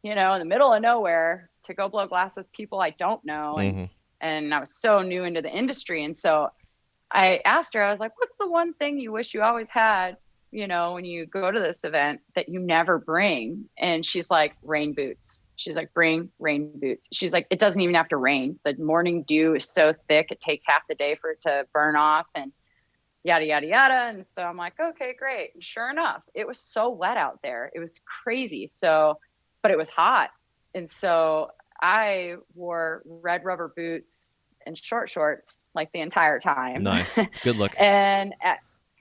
B: in the middle of nowhere, to go blow glass with people I don't know.
A: Mm-hmm.
B: And I was so new into the industry. And so I asked her, I was like, what's the one thing you wish you always had, when you go to this event that you never bring? And she's like, rain boots. She's like, bring rain boots. She's like, it doesn't even have to rain. The morning dew is so thick, it takes half the day for it to burn off, and yada, yada, yada. And so I'm like, okay, great. And sure enough, it was so wet out there. It was crazy. So, but it was hot. And so I wore red rubber boots and short shorts like the entire time.
A: Nice. Good look.
B: And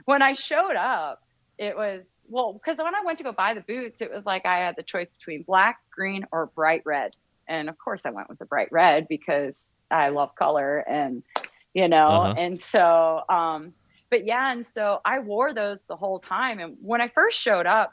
B: when I showed up, it was, because when I went to go buy the boots, it was like I had the choice between black, green, or bright red. And of course I went with the bright red because I love color, and, and so, but yeah. And so I wore those the whole time. And when I first showed up,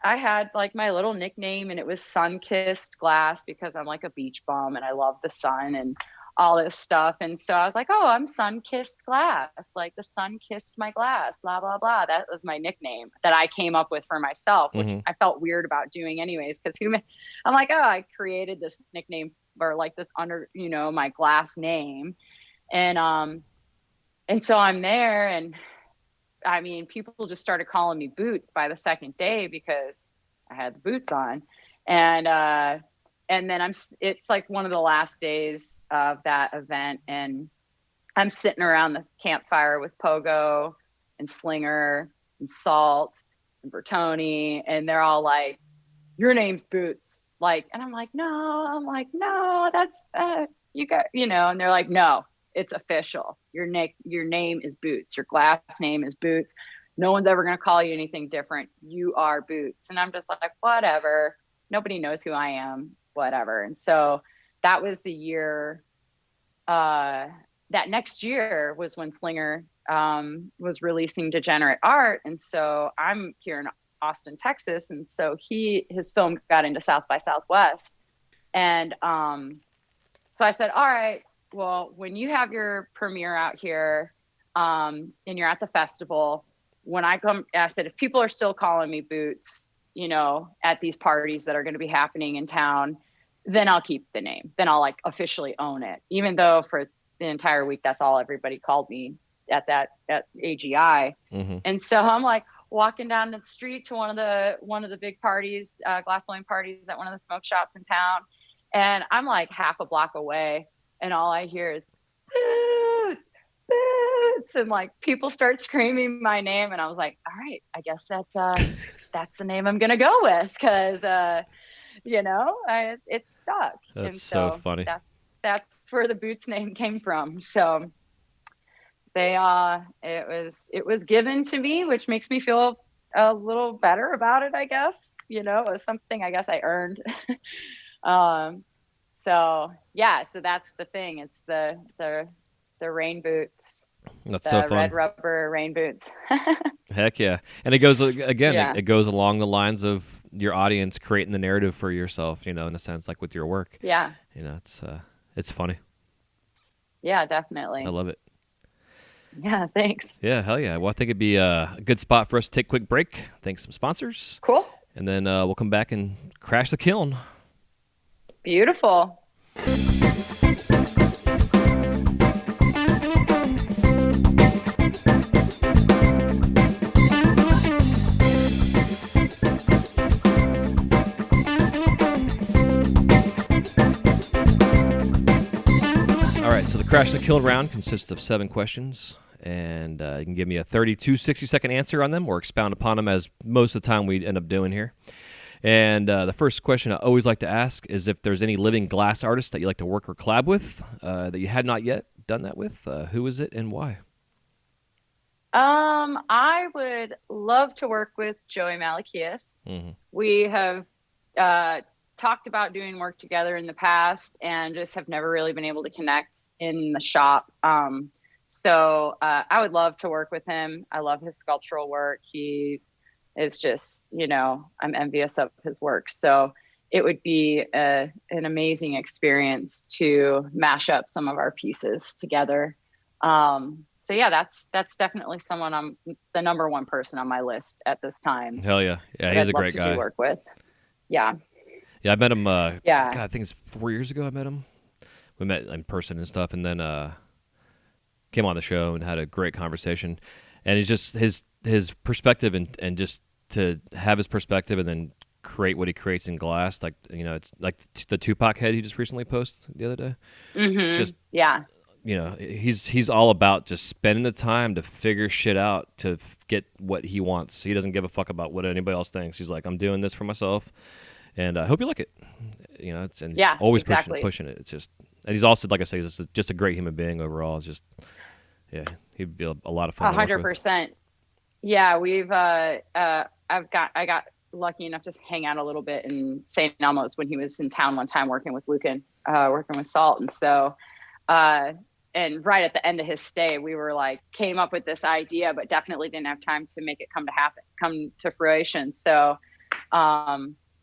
B: I had like my little nickname, and it was Sun-Kissed Glass, because I'm like a beach bum and I love the sun and all this stuff. And so I was like, oh, I'm Sun-Kissed Glass. Like, the sun kissed my glass, blah, blah, blah. That was my nickname that I came up with for myself, which I felt weird about doing anyways, because I'm like, oh, I created this nickname, or like this under, my glass name. And so I'm there, and I mean, people just started calling me Boots by the second day because I had the boots on. And then it's like one of the last days of that event, and I'm sitting around the campfire with Pogo and Slinger and Salt and Bertoni, and they're all like, your name's Boots. Like, and I'm like, no, that's, you got, and they're like, no, it's official. Your name is Boots. Your glass name is Boots. No one's ever going to call you anything different. You are Boots. And I'm just like, whatever. Nobody knows who I am, whatever. And so that was the year, that next year was when Slinger was releasing Degenerate Art. And so I'm here in Austin, Texas. And so his film got into South by Southwest. And so I said, all right, well, when you have your premiere out here, and you're at the festival, when I said, if people are still calling me BoOts, at these parties that are going to be happening in town, then I'll keep the name. Then I'll like officially own it. Even though for the entire week, that's all everybody called me at AGI.
A: Mm-hmm.
B: And so I'm like walking down the street to one of the big parties, glass blowing parties at one of the smoke shops in town. And I'm like half a block away, and all I hear is BoOts, BoOts, and like people start screaming my name. And I was like, all right, I guess that's the name I'm gonna go with, because it stuck.
A: That's
B: and
A: so funny.
B: That's where the BoOts name came from. So it was given to me, which makes me feel a little better about it, I guess. It was something I guess I earned. So that's the thing. It's the rain boots.
A: That's so fun.
B: Red rubber rain boots.
A: Heck yeah. And it goes, again, it goes along the lines of your audience creating the narrative for yourself, in a sense, like with your work.
B: Yeah.
A: It's funny.
B: Yeah, definitely.
A: I love it.
B: Yeah, thanks.
A: Yeah, hell yeah. Well, I think it'd be a good spot for us to take a quick break, thank some sponsors.
B: Cool.
A: And then we'll come back and crash the kiln.
B: Beautiful.
A: All right, so the crash the kiln round consists of 7 questions, and you can give me a 30 to 60-second answer on them or expound upon them, as most of the time we end up doing here. And the first question I always like to ask is if there's any living glass artist that you like to work or collab with that you had not yet done that with. Who is it and why?
B: I would love to work with Joey Malakias.
A: Mm-hmm.
B: We have talked about doing work together in the past and just have never really been able to connect in the shop. So I would love to work with him. I love his sculptural work. He is just, I'm envious of his work. So it would be an amazing experience to mash up some of our pieces together. So yeah, that's definitely someone I'm the number one person on my list at this time.
A: Hell yeah. Yeah, he's a great guy.
B: To work with. Yeah.
A: Yeah, I met him, God, I think it's 4 years ago I met him. We met in person and stuff, and then came on the show and had a great conversation. And it's just his perspective and just to have his perspective and then create what he creates in glass, like, it's like the Tupac head he just recently posted the other day.
B: Mm-hmm.
A: It's just,
B: yeah.
A: He's all about just spending the time to figure shit out to get what he wants. He doesn't give a fuck about what anybody else thinks. He's like, I'm doing this for myself, and I hope you like it. He's always pushing it. It's just, and he's also, like I say, he's just a great human being overall. It's just, yeah, he'd be a lot of fun.
B: 100%. Yeah, we've I got lucky enough to hang out a little bit in St. Elmo's when he was in town one time working with Lucan, working with Salt, and so. And right at the end of his stay, we were like, came up with this idea, but definitely didn't have time to make it come to fruition. So,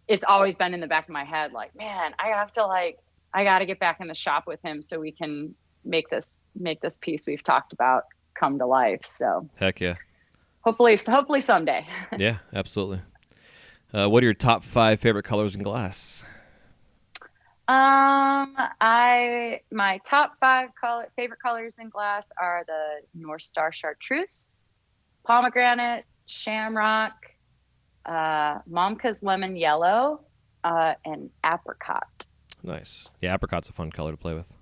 B: it's always been in the back of my head, like, man, I got to get back in the shop with him so we can make this piece we've talked about come to life. So
A: heck yeah.
B: Hopefully someday.
A: Yeah, absolutely. What are your top 5 favorite colors in glass?
B: My top 5 favorite colors in glass are the North Star Chartreuse, pomegranate, shamrock, Momka's lemon yellow, and apricot.
A: Nice. Yeah, apricot's a fun color to play with.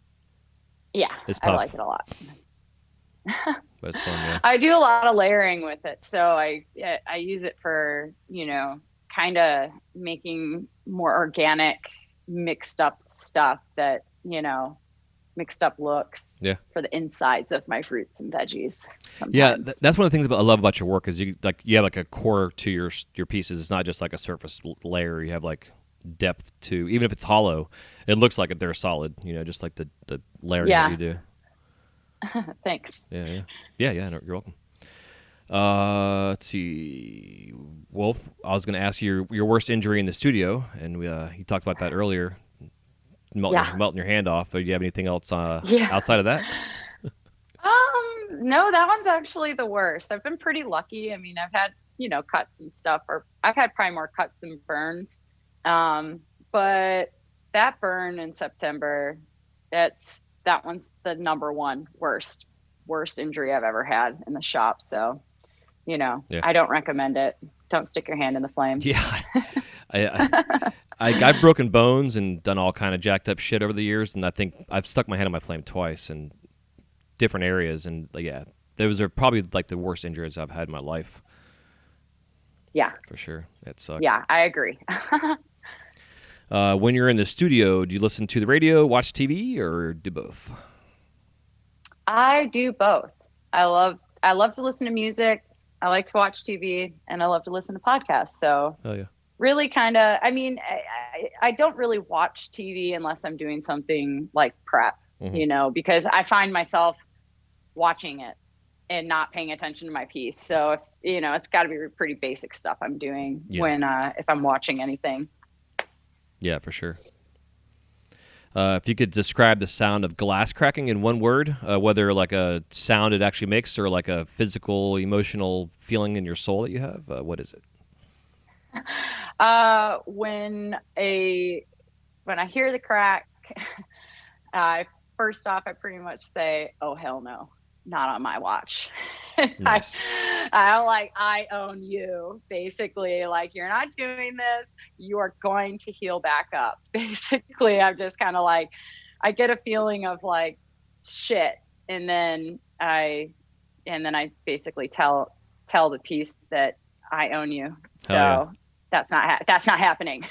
B: Yeah,
A: it's tough.
B: I like it a lot.
A: But it's fun, yeah.
B: I do a lot of layering with it, so I use it for, kind of making more organic, mixed up stuff that, mixed up looks for the insides of my fruits and veggies sometimes.
A: Yeah, that's one of the things I love about your work is you have like a core to your pieces. It's not just like a surface layer. You have like depth to, even if it's hollow, it looks like they're solid, just like the layering that you do.
B: Thanks.
A: Yeah. No, you're welcome. Let's see. Well, I was going to ask you your worst injury in the studio, and you talked about that earlier, melting your hand off. Do you have anything else outside of that?
B: No, that one's actually the worst. I've been pretty lucky. I mean, I've had, cuts and stuff, or I've had probably more cuts and burns. But that burn in September, that one's the number one worst injury I've ever had in the shop. So,
A: Yeah.
B: I don't recommend it. Don't stick your hand in the flame.
A: Yeah. I've broken bones and done all kind of jacked up shit over the years, and I think I've stuck my hand in my flame twice in different areas, and yeah, those are probably like the worst injuries I've had in my life.
B: Yeah.
A: For sure. It sucks.
B: Yeah, I agree.
A: When you're in the studio, do you listen to the radio, watch TV, or do both?
B: I do both. I love to listen to music. I like to watch TV, and I love to listen to podcasts. So
A: Oh yeah.
B: really kind of, I mean, I don't really watch TV unless I'm doing something like prep, because I find myself watching it and not paying attention to my piece. So if, it's got to be pretty basic stuff I'm doing when if I'm watching anything.
A: Yeah, for sure. If you could describe the sound of glass cracking in one word, whether like a sound it actually makes or like a physical, emotional feeling in your soul that you have, what is it?
B: When I hear the crack, first off, I pretty much say, "Oh hell no, not on my watch."
A: Nice.
B: I own you, basically. Like, you're not doing this. You are going to heal back up. Basically, I'm just kind of like, I get a feeling of like shit, and then I basically tell the piece that I own you. So.
A: Yeah.
B: That's not happening.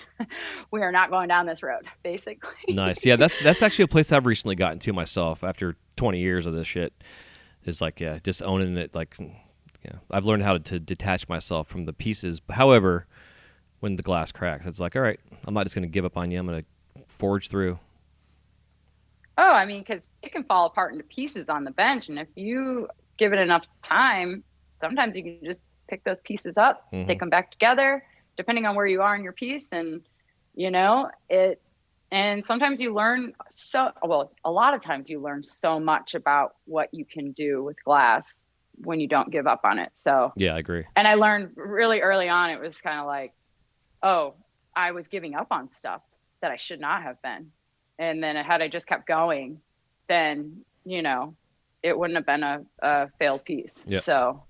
B: We are not going down this road, basically.
A: Nice. Yeah, that's actually a place I've recently gotten to myself after 20 years of this shit. Is like, yeah, just owning it. Like, yeah, I've learned how to detach myself from the pieces. However, when the glass cracks, it's like, all right, I'm not just going to give up on you. I'm going to forge through.
B: Oh, I mean, because it can fall apart into pieces on the bench, and if you give it enough time, sometimes you can just pick those pieces up, stick them back together, depending on where you are in your piece. And, and sometimes you learn a lot of times you learn so much about what you can do with glass when you don't give up on it. So
A: yeah, I agree.
B: And I learned really early on, it was kind of like, oh, I was giving up on stuff that I should not have been. And then had I just kept going, then, it wouldn't have been a failed piece. Yep. So,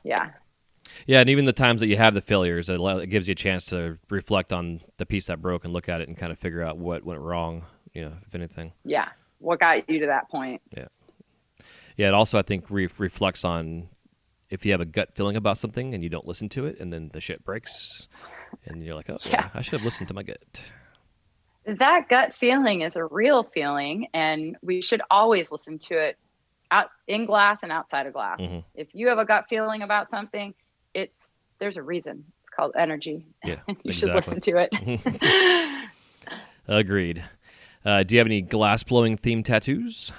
B: yeah.
A: Yeah, and even the times that you have the failures, it gives you a chance to reflect on the piece that broke and look at it and kind of figure out what went wrong, if anything.
B: Yeah, what got you to that point.
A: Yeah. Yeah, it also, I think, reflects on if you have a gut feeling about something and you don't listen to it, and then the shit breaks, and you're like, oh, yeah, I should have listened to my gut.
B: That gut feeling is a real feeling, and we should always listen to it out in glass and outside of glass. Mm-hmm. If you have a gut feeling about something, there's a reason. It's called energy.
A: Yeah,
B: you should listen to it.
A: Agreed. Do you have any glass blowing themed tattoos?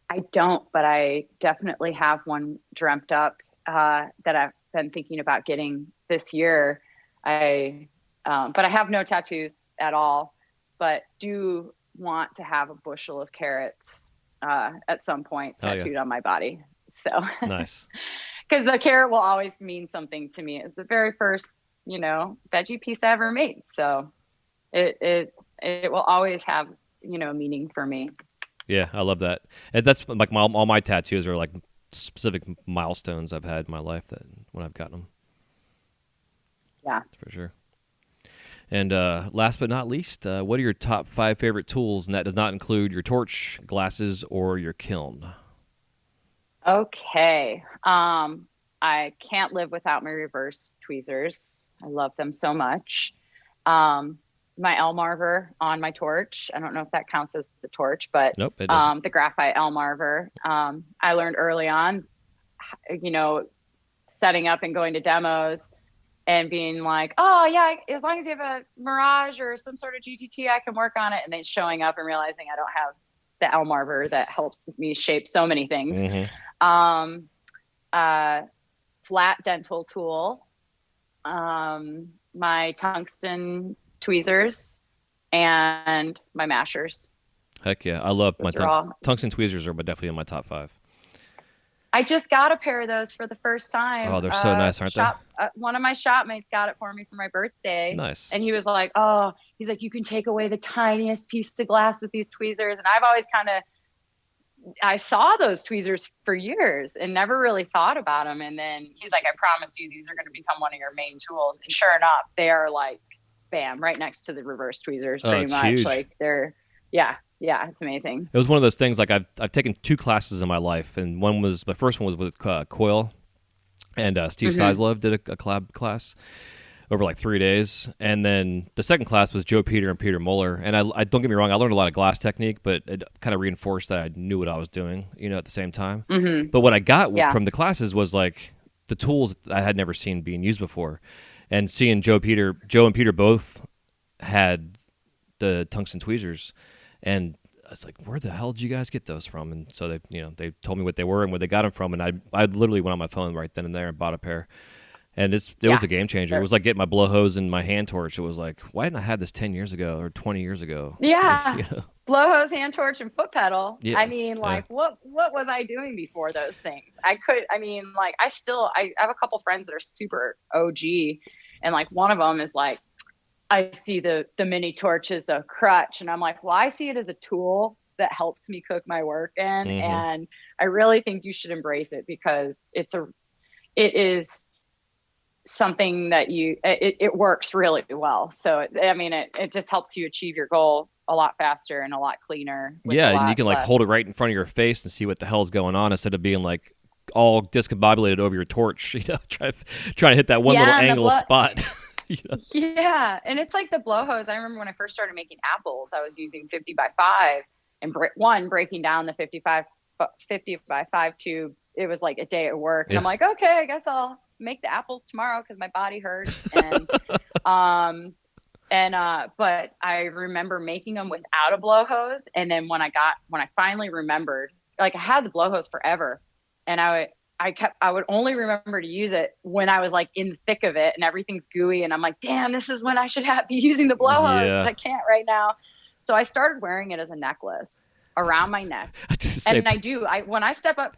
B: I don't, but I definitely have one dreamt up that I've been thinking about getting this year. But I have no tattoos at all, but do want to have a bushel of carrots at some point tattooed on my body. So
A: nice.
B: Because the carrot will always mean something to me. It's the very first, veggie piece I ever made. So it will always have, meaning for me.
A: Yeah, I love that. And that's like all my tattoos are like specific milestones I've had in my life that when I've gotten them.
B: Yeah,
A: for sure. And last but not least, what are your top 5 favorite tools? And that does not include your torch, glasses, or your kiln.
B: Okay. I can't live without my reverse tweezers. I love them so much. My Elmarver on my torch. I don't know if that counts as the torch, but
A: nope, it doesn't.
B: The graphite Elmarver. I learned early on, setting up and going to demos and being like, oh yeah, as long as you have a Mirage or some sort of GTT, I can work on it. And then showing up and realizing I don't have the Elmarver that helps me shape so many things. Mm-hmm. Flat dental tool, my tungsten tweezers, and my mashers.
A: Heck yeah, I love my tungsten tweezers are definitely in my top 5.
B: I just got a pair of those for the first time.
A: Oh, they're so nice, aren't they?
B: One of my shopmates got it for me for my birthday.
A: Nice.
B: And he was like, oh, he's like, you can take away the tiniest piece of glass with these tweezers. And I've always I saw those tweezers for years and never really thought about them. And then he's like, I promise you, these are going to become one of your main tools. And sure enough, they are like, bam, right next to the reverse tweezers, pretty much.
A: Huge.
B: Like they're, yeah, it's amazing.
A: It was one of those things, like I've taken 2 classes in my life, and my first one was with Coil, and Steve Seislove did a collab class over like 3 days, and then the second class was Joe Peter and Peter Muller, and I don't get me wrong, I learned a lot of glass technique, but it kind of reinforced that I knew what I was doing, at the same time. But what I got from the classes was like the tools I had never seen being used before, and seeing Joe and Peter both had the tungsten tweezers, and I was like, where the hell did you guys get those from? And so they told me what they were and where they got them from, and I literally went on my phone right then and there and bought a pair. And it was a game changer. It was like getting my blow hose and my hand torch. It was like, why didn't I have this 10 years ago or 20 years ago?
B: Yeah. Blow hose, hand torch, and foot pedal. Yeah. I mean, like, what was I doing before those things? I have a couple friends that are super OG, and like one of them is like, I see the mini torch as a crutch, and I'm like, well, I see it as a tool that helps me cook my work in, and I really think you should embrace it because it is something that it works really well. So it just helps you achieve your goal a lot faster and a lot cleaner.
A: Yeah, and you can like hold it right in front of your face and see what the hell's going on instead of being like all discombobulated over your torch, trying to hit that one little angle spot.
B: Yeah, and it's like the blow hose. I remember when I first started making apples, I was using 50 by 5 and breaking down the 50 by 5 tube. It was like a day at work, and I'm like, okay, I guess I'll make the apples tomorrow because my body hurts. And but I remember making them without a blow hose, and then when I finally remembered, like I had the blow hose forever, and I would only remember to use it when I was like in the thick of it and everything's gooey, and I'm like, damn, this is when I should be using the blow hose, but I can't right now. So I started wearing it as a necklace around my neck. When I step up,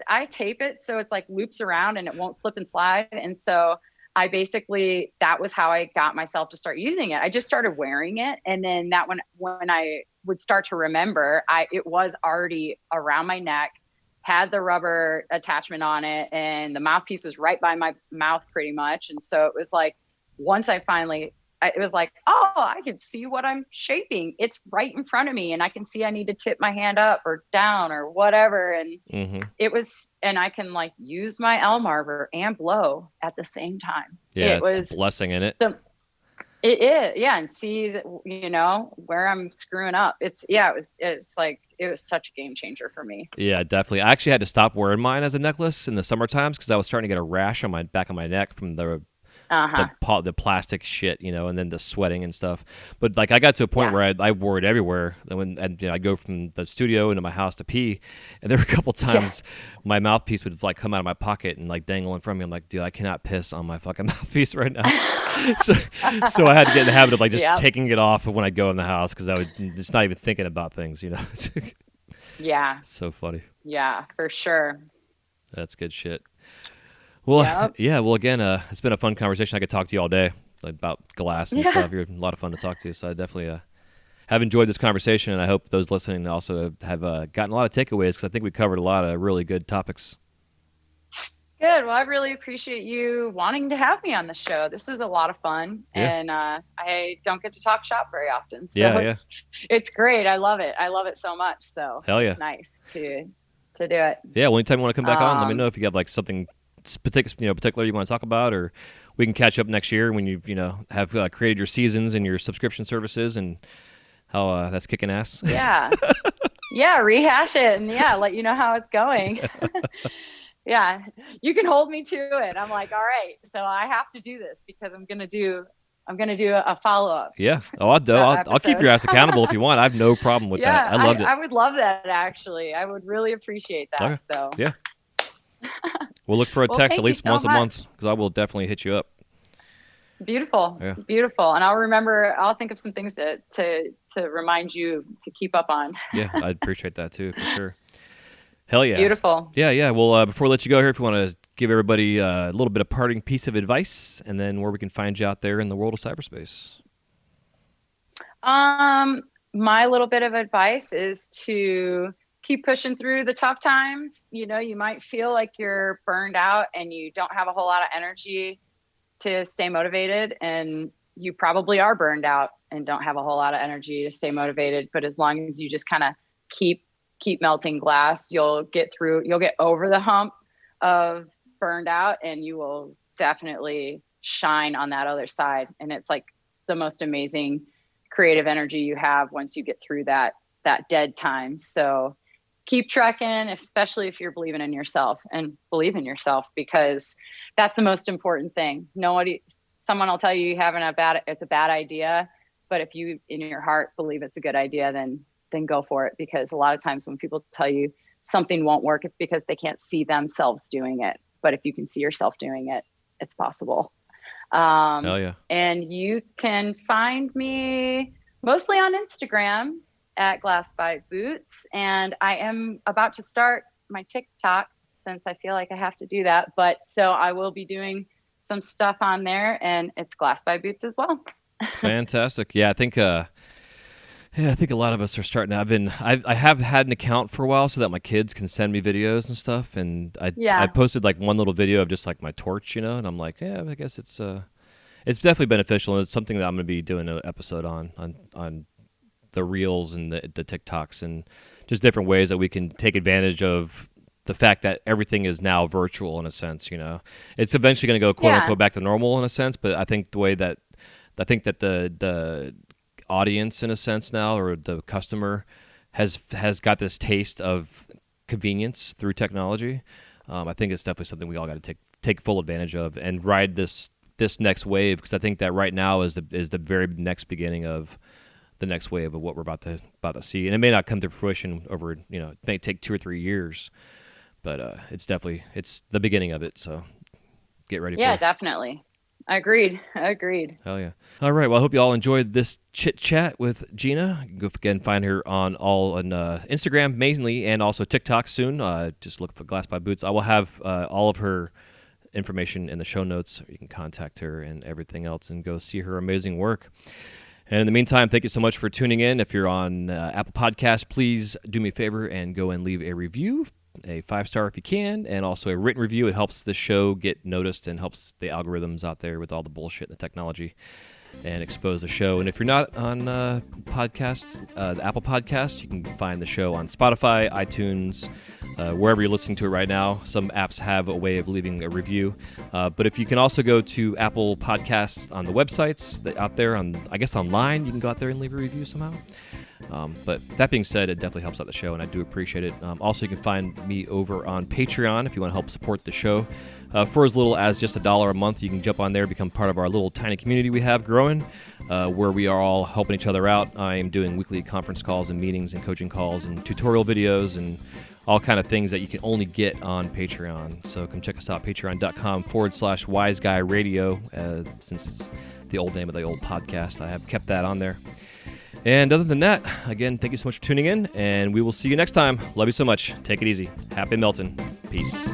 B: I tape it so it's like loops around and it won't slip and slide. And so that was how I got myself to start using it. I just started wearing it, and then when I would start to remember, it was already around my neck, had the rubber attachment on it, and the mouthpiece was right by my mouth pretty much. And so it was like, once it was like, oh, I can see what I'm shaping. It's right in front of me, and I can see I need to tip my hand up or down or whatever. And and I can like use my Elmarver and blow at the same time.
A: Yeah, it's a blessing in it.
B: It is, yeah, and see that, where I'm screwing up. It was such a game changer for me.
A: Yeah, definitely. I actually had to stop wearing mine as a necklace in the summer times because I was starting to get a rash on my back of my neck from the plastic shit, and then the sweating and stuff. But like I got to a point where I wore it everywhere. And I'd go from the studio into my house to pee, and there were a couple times my mouthpiece would like come out of my pocket and like dangle in front of me. I'm like, dude, I cannot piss on my fucking mouthpiece right now. so I had to get in the habit of like just taking it off when I go in the house because I would just not even thinking about things,
B: Yeah.
A: So funny.
B: Yeah, for sure.
A: That's good shit. Well, yeah. Well, again, it's been a fun conversation. I could talk to you all day about glass and stuff. You're a lot of fun to talk to. So I definitely have enjoyed this conversation, and I hope those listening also have gotten a lot of takeaways because I think we covered a lot of really good topics.
B: Good. Well, I really appreciate you wanting to have me on the show. This is a lot of fun, and I don't get to talk shop very often. So it's great. I love it. I love it so much. So it's nice to do it. Yeah.
A: Well, anytime you want to come back on, let me know if you have like something particular you want to talk about, or we can catch up next year when you have created your seasons and your subscription services and how that's kicking ass.
B: Yeah, rehash it and let you know how it's going. Yeah, you can hold me to it. I'm like, all right, so I have to do this because I'm gonna do a follow-up.
A: Yeah. I'll keep your ass accountable if you want. I have no problem with that. I loved it.
B: I would love that, actually. I would really appreciate that.
A: Okay.
B: So
A: yeah. We'll look for a text at least once a month because I will definitely hit you up.
B: Beautiful. Yeah. Beautiful. And I'll think of some things to remind you to keep up on.
A: Yeah, I'd appreciate that too, for sure. Hell yeah.
B: Beautiful.
A: Yeah. Well, before I let you go here, if you want to give everybody a little bit of parting piece of advice, and then where we can find you out there in the world of cyberspace.
B: My little bit of advice is to keep pushing through the tough times. You know, you might feel like you're burned out and you don't have a whole lot of energy to stay motivated, and you probably are burned out and don't have a whole lot of energy to stay motivated. But as long as you just kind of keep melting glass, you'll get over the hump of burned out, and you will definitely shine on that other side. And it's like the most amazing creative energy you have once you get through that dead time. So keep trekking, especially if you're believing in yourself, and believe in yourself, because that's the most important thing. Someone will tell you it's a bad idea, but if you in your heart believe it's a good idea, then go for it. Because a lot of times when people tell you something won't work, it's because they can't see themselves doing it. But if you can see yourself doing it, it's possible.
A: Hell yeah.
B: And you can find me mostly on Instagram at Glass by BoOts. And I am about to start my TikTok, since I feel like I have to do that. But so I will be doing some stuff on there, and it's Glass by BoOts as well.
A: Fantastic. Yeah, I think a lot of us are starting. I have had an account for a while so that my kids can send me videos and stuff. And I posted like one little video of just like my torch, and I'm like, yeah, I guess it's definitely beneficial. And it's something that I'm going to be doing an episode on the reels and the TikToks, and just different ways that we can take advantage of the fact that everything is now virtual in a sense. It's eventually going to go quote unquote back to normal in a sense. But I think the audience in a sense now, or the customer has got this taste of convenience through technology. I think it's definitely something we all got to take full advantage of and ride this next wave, because I think that right now is the very next beginning of the next wave of what we're about to see. And it may not come to fruition over, it may take 2 or 3 years, but it's the beginning of it. So get ready for it.
B: Yeah, definitely. Agreed.
A: Hell yeah. All right. Well, I hope you all enjoyed this chit chat with Gina. You can go again find her on Instagram mainly, and also TikTok soon. Just look for Glass by BoOts. I will have all of her information in the show notes. You can contact her and everything else, and go see her amazing work. And in the meantime, thank you so much for tuning in. If you're on Apple Podcasts, please do me a favor and go and leave a review. A 5-star if you can, and also a written review. It helps the show get noticed and helps the algorithms out there with all the bullshit and the technology, and expose the show. And if you're not on podcasts, the Apple Podcast, you can find the show on Spotify, iTunes, wherever you're listening to it right now. Some apps have a way of leaving a review, but if you can also go to Apple Podcasts on the websites that out there, I guess online, you can go out there and leave a review somehow. But that being said, it definitely helps out the show, and I do appreciate it. Also, you can find me over on Patreon if you want to help support the show. For as little as just $1 a month, you can jump on there, become part of our little tiny community we have growing, where we are all helping each other out. I am doing weekly conference calls and meetings and coaching calls and tutorial videos and all kind of things that you can only get on Patreon. So come check us out, patreon.com/WiseGuyRadio, since it's the old name of the old podcast. I have kept that on there. And other than that, again, thank you so much for tuning in, and we will see you next time. Love you so much. Take it easy. Happy melting. Peace.